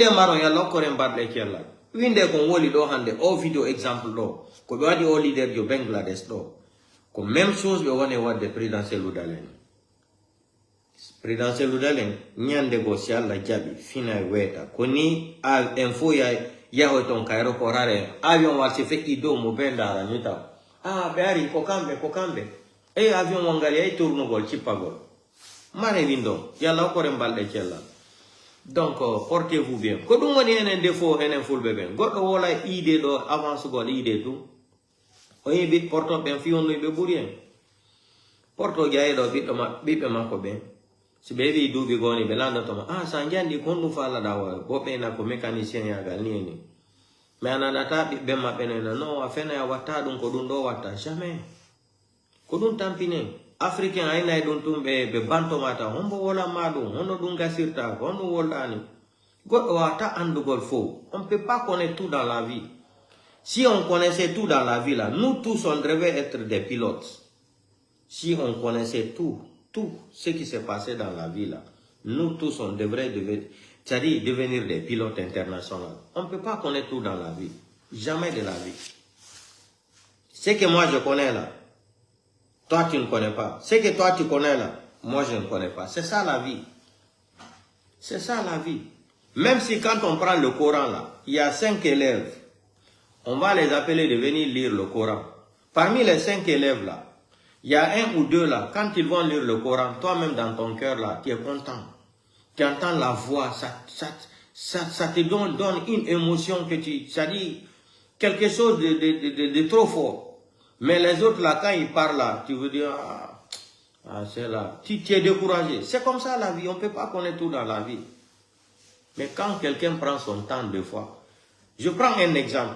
maro ya lokore mbadle kiala. Winde kon woli do hande au vidéo exemple lo. Ko be wadi au leader jo Bangladesh lo. Ko même chose be wone wadde présidentiel dale. Présidentiel Ludalen, nyande go si alla jabi, fina weta. Koni a info ya hoton kairo korare, avion wa se fe ido mo benda ra nyita. Beari kokambe. Avion wangali ay tourno gol chipagol. Mare windo, yalla ko rembalde cella. Donc portez-vous bien. Ko dum woni enen défaut enen fulbe ben. Goddo wola idée do avance gol idée tout. Oyi bit porto ben fi on be burien. Porto jaay do bit ma bibe mako ben. Si baby do be goni belanda to sanjandi kondu fala dawa bobe na ko mécanicien ya gal ni me anana tabi be ma benena no afena ya wata dun ko dun do wata jamais ko dun tampine africain ay nay dun tumbe be banto mata hombo wala madu hono dun gasirta hono wolani On ne peut pas connaître tout dans la vie. Si on connaissait tout dans la vie, là, nous tous, on devrait être des pilotes. Si on connaissait tout ce qui s'est passé dans la vie, là, nous tous, on devrait devenir des pilotes internationaux. On ne peut pas connaître tout dans la vie. Jamais de la vie. Ce que moi je connais là, toi tu ne connais pas. Ce que toi tu connais là, moi je ne connais pas. C'est ça la vie. C'est ça la vie. Même si quand on prend le Coran là, il y a 5 élèves, on va les appeler de venir lire le Coran. Parmi les 5 élèves là, il y a 1 ou 2 là, quand ils vont lire le Coran, toi-même dans ton cœur là, tu es content. Tu entends la voix, ça te donne une émotion que ça dit quelque chose de trop fort. Mais les autres là, quand ils parlent là, tu veux dire, c'est là, tu es découragé. C'est comme ça la vie, on ne peut pas connaître tout dans la vie. Mais quand quelqu'un prend son temps deux fois, je prends un exemple.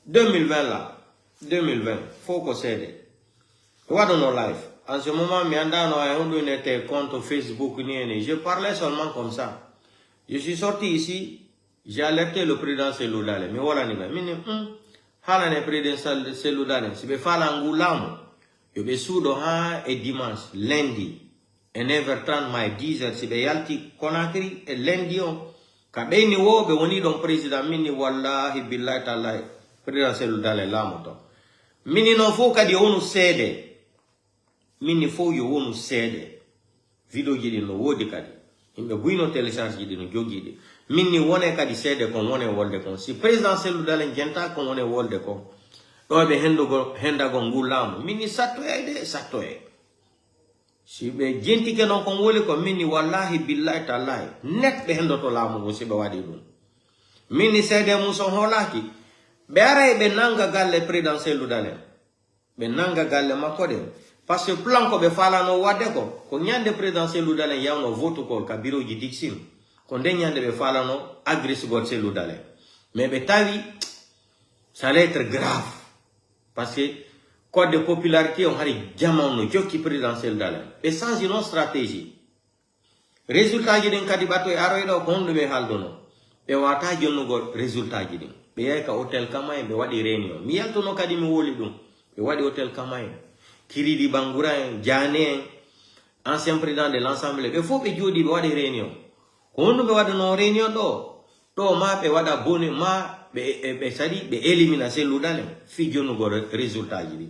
2020 là, 2020, faut qu'on s'aide. What on life? En ce moment, on était contre Facebook, je parlais seulement comme ça. Je suis sorti ici, j'ai alerté le président Seloudale. Mais voilà, le président Seloudale, si je fais l'angoulame, je vais soudo et dimanche, lundi, et 9h30, 10h, si je yalti Conakry, et lundi, quand je suis le président, mini wallahi billahi tallahi, président Seloudale, là, mini non faut qu'à dire on cède. Mini fo yo wonu sede video jidi no wodi kadi imbe buino télécharge jidi no jogide minni wone kadi sede kon wone wolde kon si président Seloudale jenta kon wone wolde kon do be hendago ngulam minni satoe si be jenti ke non kon woli ko minni wallahi billahi tallahi net be hendoto lamu go sibe wadi dum minni sede muso holaki be ara be nanga galle président Seloudale be nanga galle makode. Parce que plan ko be fala no wade ko nyande président Seloudale yawno vote ko ka bureau ji dixim ko de nyande be fala no agresse god Seloudale mais be tawi ça allait être grave parce que code de popularité on hari jamono jokki président Seloudale et sans une stratégie résultat ji den kadi bato e aroydo ko hondo be haldono be wata jonno go résultat ji den be yay ka hôtel Kamaye be wadi réunion mi yaltono kadi mi woli dum be wadi hôtel Kamaye Kiridi Bangoura, Diané, ancien président de l'Assemblée, il faut que Dieu dise des réunions. Quand nous avons une réunion, to ma pe wada boni ma be sadi be éliminer Seloudale, figure nous résultat jidi.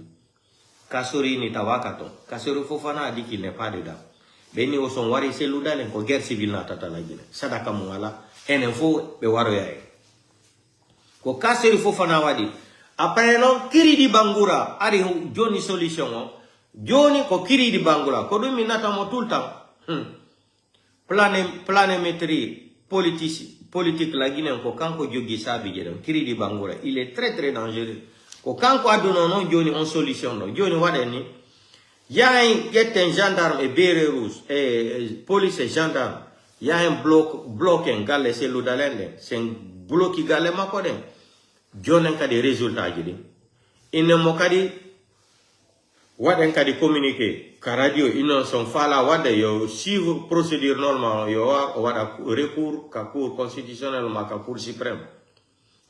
Kasori ni tawakato, Kasori Fofana a dit qu'il n'est pas dedans. Beni o son wari Seloudale ko guerre civile na tata la gine. Sadaka muala, ene fo be waro yae. Ko Kasori Fofana wadi. Après non, Kiridi Bangoura, ari Johnny solution. Johnny ko Kiridi Bangoura, ko dum minata mo tout le temps. Planémétrie politique la Guinée ko kanko jogi sabi jedam Kiridi Bangoura, il est très très dangereux. Ko kanko adono non Johnny on solution no. Johnny wadeni ya un gendarme et béret rouge et police et gendarme. Il y a un bloc en galle Seloudale, c'est un bloc qui galle makode. Jonen kadi résultat jidi ine mo kadi waden kadi communiquer ka radio ino son fala wade yo suivre procédure normale yo wada recours ka cour constitutionnel ma ka cour suprême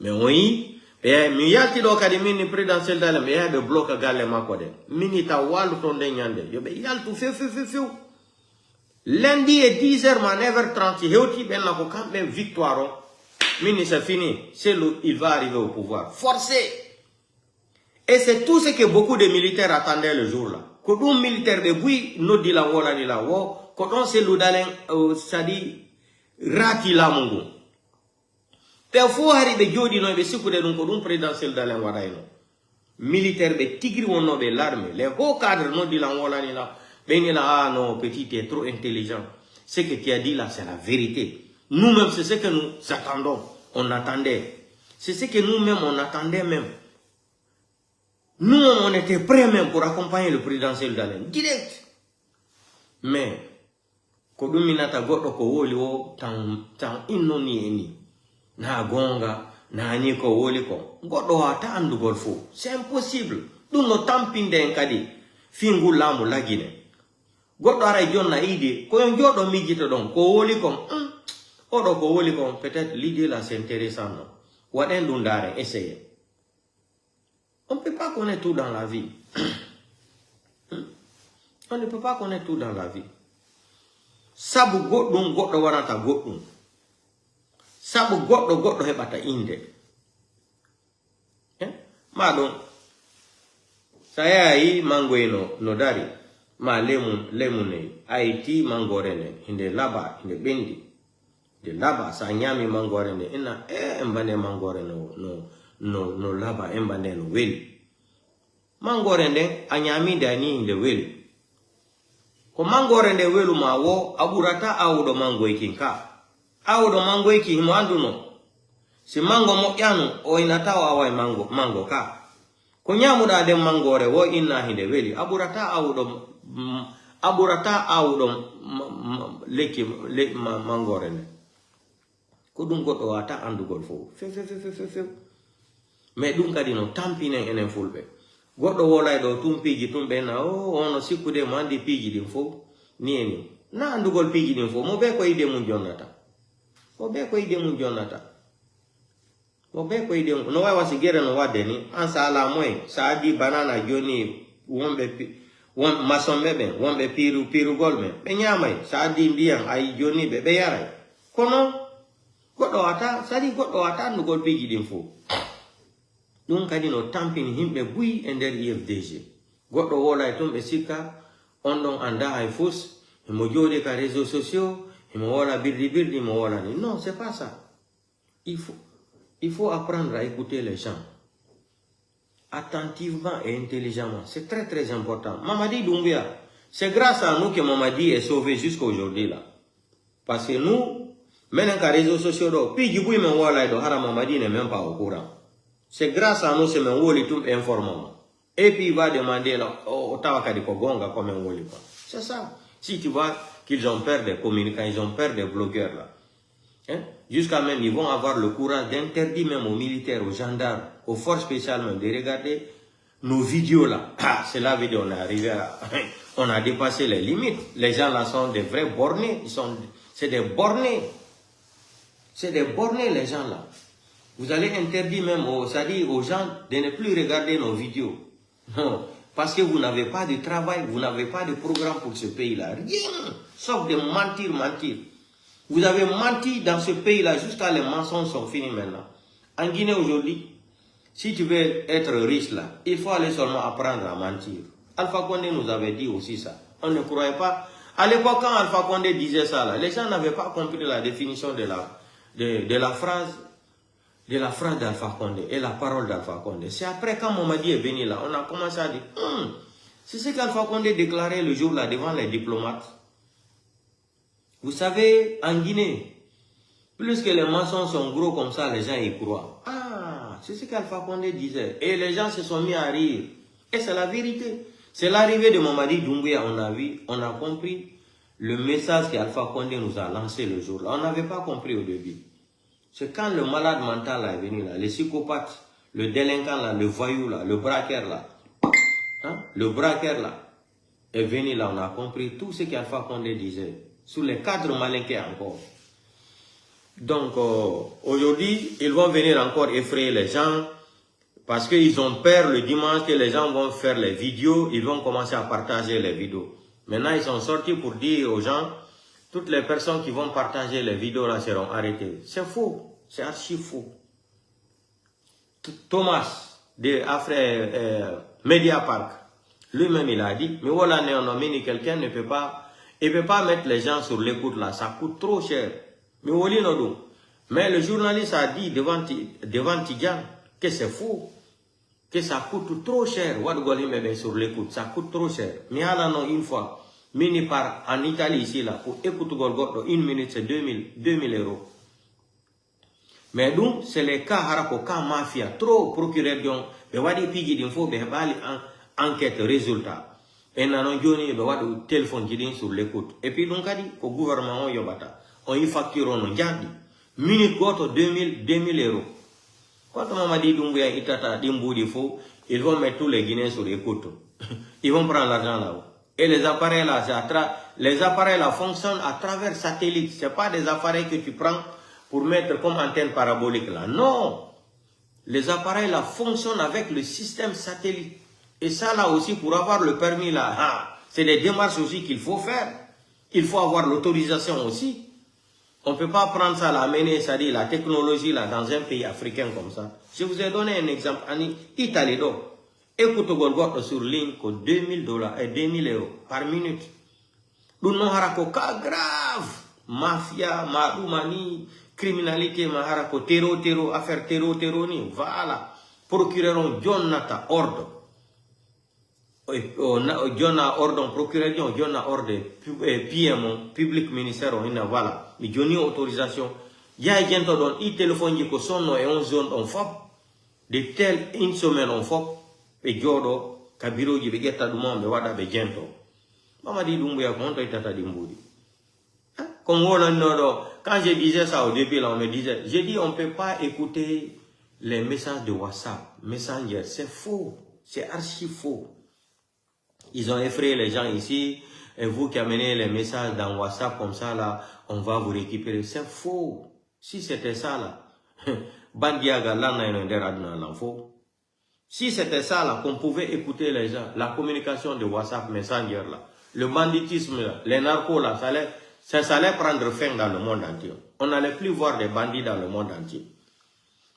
mais oui e mi yalti do kadi mini président Seloudale me yabe bloc galle makode mini ta walu ton de nyande yo be yaltu fe lundi et 10h ma 9h30 hewti ben la ko kambe victoire. Mini c'est fini, il va arriver au pouvoir. Forcé. Et c'est tout ce que beaucoup de militaires attendaient le jour-là. Quand un militaire de Boui, nous dit la wola ni la wo, quand on Seloudale, ça dit, rati la mungu. Pe fo arriver jodi no be sikude dun ko dun président Seloudale wadaino. Militaire be tigri wono be l'armée, les hauts cadres nous dit la wola ni la, ben la ah non, petit tu es trop intelligent. Ce que tu as dit là, c'est la vérité. Nous-mêmes, c'est ce que nous attendons. On attendait. C'est ce que nous-mêmes, on attendait même. Nous, on était prêts même pour accompagner le président Seloudale. Direct. Mais, Koduminata goto ko woli wo tan innoni eni. Na gonga, na ko woli ko. Goto wata andugol fo. C'est impossible. Dun no tampinde en kadi. Fingu lamu lagine. Goto ara jonna ide. Ko yon jodo mijito don. Ko woli ko. Peut-être l'idée là c'est intéressant. Non? Essayez. On ne peut pas connaître tout dans la vie. On ne peut pas connaître tout dans la vie. Sabu goddo warata goddum. Sabu goddo hebata inde. Madon saya yi mangoino no dari ma lemune aiti mangorene inde laba inde bendi de laba sa nyami mangorene ina embane mangorene no laba embane no weli mangorene anyami dani inde weli ko mangorene welu ma wo aburata awdo mangoikinka awdo mangoiki mo anduno si mango mo yanu o inata wa mango ka ko nyamuda de mangore wo inna hinde weli aburata awdo leki mangore ne ko dum goddo wata andugol fo fe me dum kadi no tampine enen fulbe goddo wolay do tumpiji tumbe na ono sikude mo andi piji din fo ni na andugol piji din fo mo be ko ide mun jonnata no wa wasigere no wadeni ansa ala moy saadi banana joni won masombe wonbe piru golme be nyamay saadi ndiyan ay joni be yaray kono goddo wata no gol piji din fo dum kadi no tampini himbe buyi e der IFDG goddo wola e tumbe sika on don anda ay fus e mo jode ka réseaux sociaux e mo wola birdi mo wola ni non c'est pas ça. Il faut apprendre à écouter les gens attentivement et intelligemment. C'est très très important. Mamadi Doumbia, c'est grâce à nous que Mamadi est sauvé jusqu'à aujourd'hui là. Parce que nous, maintenant qu'à réseaux sociaux, puis du coup, Mamadi n'est même pas au courant. C'est grâce à nous que Mamadi tout informant. Et puis il va demander au Tawakadi Kogonga comme un Woli. C'est ça. Si tu vois qu'ils ont peur des communicants, ils ont peur des blogueurs là. Hein? Jusqu'à même, ils vont avoir le courage d'interdire même aux militaires, aux gendarmes, aux forces spéciales même, de regarder nos vidéos là. Ah, c'est la vidéo, on est arrivé à... On a dépassé les limites. Les gens là sont des vrais bornés. C'est des bornés. C'est des bornés les gens là. Vous allez interdire même aux gens de ne plus regarder nos vidéos. Non. Parce que vous n'avez pas de travail, vous n'avez pas de programme pour ce pays-là. Rien. Sauf de mentir. Vous avez menti dans ce pays-là jusqu'à les mensonges sont finis maintenant. En Guinée aujourd'hui, si tu veux être riche là, il faut aller seulement apprendre à mentir. Alpha Condé nous avait dit aussi ça. On ne croyait pas. À l'époque, quand Alpha Condé disait ça, là, les gens n'avaient pas compris la définition de la phrase d'Alpha Condé et la parole d'Alpha Condé. C'est après quand Mamadi est venu là, on a commencé à dire, c'est ce qu'Alpha Condé déclarait le jour là devant les diplomates. Vous savez, en Guinée, plus que les mensonges sont gros comme ça, les gens y croient. Ah, c'est ce qu'Alpha Condé disait. Et les gens se sont mis à rire. Et c'est la vérité. C'est l'arrivée de Mamadi Doumbouya, on a compris le message qu'Alpha Condé nous a lancé le jour là. On n'avait pas compris au début. C'est quand le malade mental là est venu là, le psychopathe, le délinquant là, le voyou là, le braqueur là. Hein? Le braqueur là est venu là, on a compris tout ce qu'Alpha Condé disait. Sous les 4 malinqués encore. Donc, aujourd'hui, ils vont venir encore effrayer les gens parce qu'ils ont peur le dimanche que les gens vont faire les vidéos, ils vont commencer à partager les vidéos. Maintenant, ils sont sortis pour dire aux gens, toutes les personnes qui vont partager les vidéos là seront arrêtées. C'est faux, c'est archi faux. Thomas, de Mediapark, lui-même il a dit, mais voilà, quelqu'un ne peut pas... Il ne peut pas mettre les gens sur l'écoute là, ça coûte trop cher. Mais le journaliste a dit devant Tidjane que c'est faux, que ça coûte trop cher. Sur l'écoute, ça coûte trop cher. Mais non, une fois, mini par en Italie ici là, pour écouter Golgoto, 1 minute c'est 2000 euros. Mais donc, c'est les cas harako, cas mafia, trop procureur d'yon, mais wadi pigi d'info, mais bali enquête résultat. Et nanon joni be wadu téléphone jidin sur l'écoute. Et puis donc kadi ko gouvernement on yobata. On y facture on jadi. Minute goto 2000 euros. Quand Mamadi Doumbouya itata dimboudi fo, ils vont mettre tous les Guinéens sur l'écoute. Ils vont prendre l'argent là-haut. Et les appareils là, les appareils là fonctionnent à travers satellite. Ce n'est pas des appareils que tu prends pour mettre comme antenne parabolique là. Non. Les appareils là fonctionnent avec le système satellite. Et ça là aussi, pour avoir le permis là, c'est des démarches aussi qu'il faut faire. Il faut avoir l'autorisation aussi. On ne peut pas prendre ça, l'amener, c'est-à-dire la technologie là dans un pays africain comme ça. Je vous ai donné un exemple en Italie. Donc, écoute Golgot sur ligne que $2000 et 2000 € par minute. Nous n'avons pas grave. Mafia, maroumani, criminalité, maharako, terreau, affaire terreau, ni. Voilà. Procureur Jonathan Ordre. John a ordre, procureur John a ordre, PM, public ministère, voilà. Mais Johnny autorisation. Il y a un gens qui ont téléphone qui sont et on zone en fop. De telle une semaine en fop. Et Jodo, Kabiro, qui veut du monde, wada be gento. Maman dit Dumbuya, comment tu as dit Mboudi? Comme on quand je disais ça au début, là, on me disait, j'ai dit on ne peut pas écouter les messages de WhatsApp, Messenger, c'est faux, c'est archi faux. Ils ont effrayé les gens ici, et vous qui amenez les messages dans WhatsApp comme ça, là, on va vous récupérer. C'est faux. Si c'était ça, là, Bandiaga, là, si c'était ça, là, qu'on pouvait écouter les gens, la communication de WhatsApp, Messenger, là, le banditisme, là, les narcos, là, ça allait prendre fin dans le monde entier. On n'allait plus voir des bandits dans le monde entier.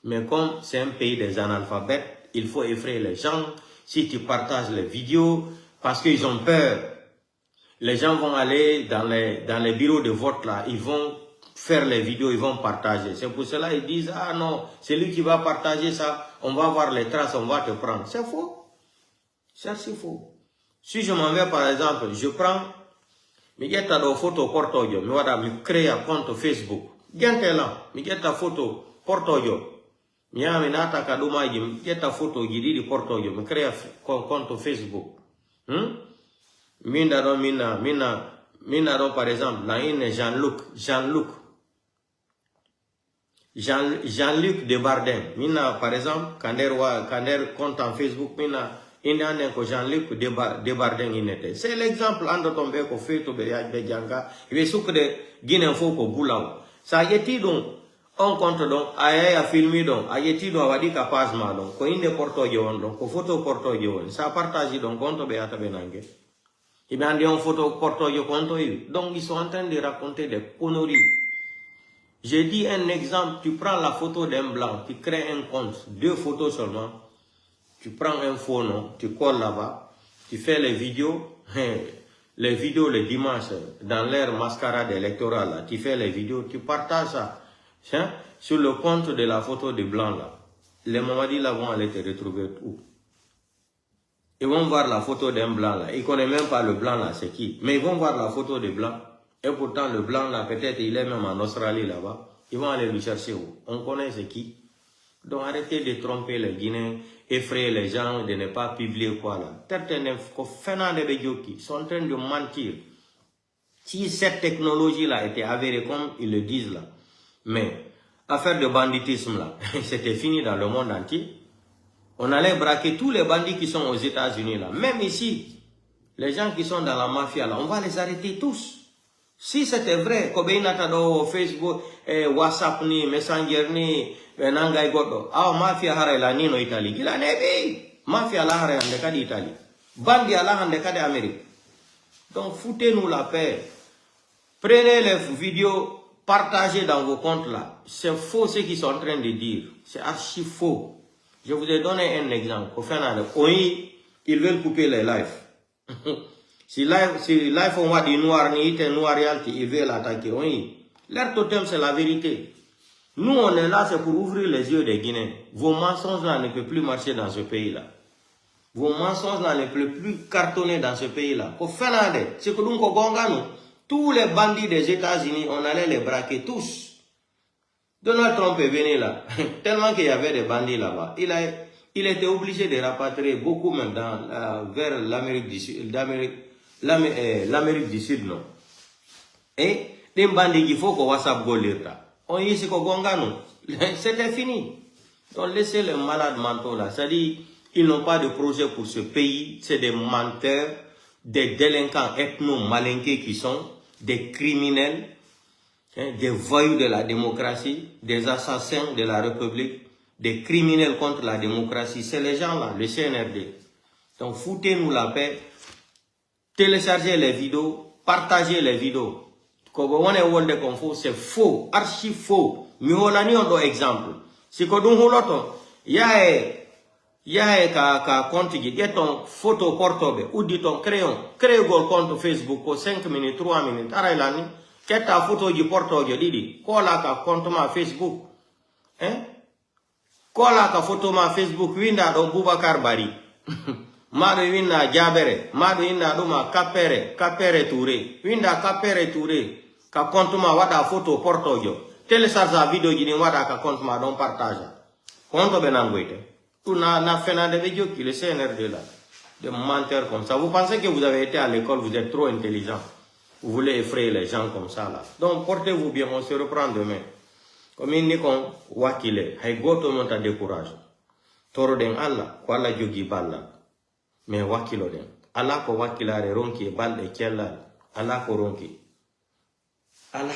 Mais comme c'est un pays des analphabètes, il faut effrayer les gens. Si tu partages les vidéos, parce qu'ils ont peur. Les gens vont aller dans les bureaux de vote là, ils vont faire les vidéos, ils vont partager. C'est pour cela qu'ils disent, ah non, c'est lui qui va partager ça, on va voir les traces, on va te prendre. C'est faux. C'est faux. Si je m'en vais par exemple, je prends, mais il y a ta photo portoyo, mais voilà, me crée un compte Facebook. Bien là, mais il y a ta photo portoyo. Mais il y a ta kaduma, il y a ta photo guidi de portoyo, me crée un compte Facebook. Mina par exemple, là il y a Jean-Luc Debardin. Mina par exemple, quand il compte en Facebook, mina il y a Jean-Luc Debardin inete. C'est l'exemple en tombé qu'on fait to be janga. Il est sûr que de Guinée faut ko boulao. Ça y est donc on compte donc a filmé donc a yeti donc wadi capaz ma donc ko inde porto yon donc ko photo porto yon ça partage donc compte be ata benange. Il m'a dit en photo porto yo compte donc ils sont en train de raconter des conneries. J'ai dit un exemple, tu prends la photo d'un blanc, tu crées un compte, 2 photos seulement. Tu prends un faux nom, tu colles là-bas, tu fais les vidéos le dimanche, dans l'ère mascarade électorale, là, tu fais les vidéos, tu partages ça sur le compte de la photo de blanc là. Les Mamadis là vont aller te retrouver où? Ils vont voir la photo d'un blanc là. Ils ne connaissent même pas le blanc là, c'est qui? Mais ils vont voir la photo de blanc. Et pourtant le blanc là, peut-être il est même en Australie là-bas. Ils vont aller lui chercher où? On connaît c'est qui? Donc arrêtez de tromper les Guinéens, effrayer les gens de ne pas publier quoi là. Certains sont en train de mentir. Si cette technologie là était avérée comme ils le disent là, mais affaire de banditisme là, c'était fini dans le monde entier. On allait braquer tous les bandits qui sont aux États-Unis là. Même ici, les gens qui sont dans la mafia là, on va les arrêter tous. Si c'était vrai, Facebook, WhatsApp ni, Messenger ni, Nangay Godo, mafia hara la nino Italie. Il a nebi. Mafia la hara en décade Italie. Bandi la en décade Amérique. Donc foutez-nous la paix. Prenez les vidéos, partagez dans vos comptes là. C'est faux ce qu'ils sont en train de dire. C'est archi faux. Je vous ai donné un exemple. Ils veulent couper les lives. Si live on voit du noir, ni noir réalité, ils veulent l'attaquer. Leur totem c'est la vérité. Nous on est là, c'est pour ouvrir les yeux des Guinéens. Vos mensonges là ne peuvent plus marcher dans ce pays là. Vos mensonges là ne peuvent plus cartonner dans ce pays là. C'est que nous tous les bandits des États-Unis, on allait les braquer tous. Donald Trump est venu là, tellement qu'il y avait des bandits là-bas. Il était obligé de rapatrier beaucoup même vers l'Amérique du Sud, l'Amérique du Sud, non. Et les bandits qui faut qu'on WhatsApp go là. On y est c'était fini. Donc laissez les malades mentaux là. C'est-à-dire, ils n'ont pas de projet pour ce pays. C'est des menteurs. des délinquants ethno-malinqués qui sont des criminels, hein, des voyous de la démocratie, des assassins de la République, des criminels contre la démocratie. C'est les gens-là, le CNRD. Donc foutez-nous la paix, téléchargez les vidéos, partagez les vidéos. C'est faux, archi faux. Miholani on do exemple. Si ko dun holoto, yae ka compte gi, ton photo portobe, ou dit ton crayon, crée gol compte Facebook ko 5 minutes, 3 minutes, arailani, keta photo gi portoge didi, kola ka compte ma Facebook. Hein? Kola ka photo ma Facebook, winda do Boubacar Bari. Mado winda Jabere, mado winda do ma Kapere Touré, winda Kapere Touré, ka compte ma wada photo portoge. Télécharge la vidéo qui wada ka compte ma don partage. Compte benangoite. Tout na fena de vidéo qui le CNRD là. De menteurs comme ça. Vous pensez que vous avez été à l'école, vous êtes trop intelligent. Vous voulez effrayer les gens comme ça là. Donc portez-vous bien, on se reprend demain. Comme il dit qu'on wakile, hay goto monta décourage. Toro den Allah, ko Allah jogi balla. Mais wakilo den. Allah ko wakilare ronki balde kella. Allah ko ronki. Allah.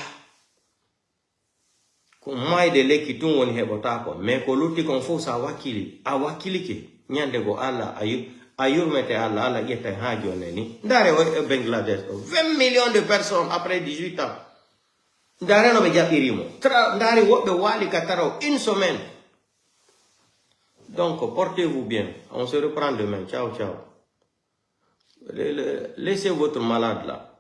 Moi de l'equiton on hebotako, mais ko lutti kon fo sa wakili, a wakili ke, nyande go Allah, ayur mete Allah, Allah yete hajo neni. Ndare Bangladesh, 20 millions de personnes après 18 ans. Ndare no be japirimo. Ndare wobe wali kataro une semaine. Donc portez-vous bien, on se reprend demain. Ciao, ciao. Laissez votre malade là.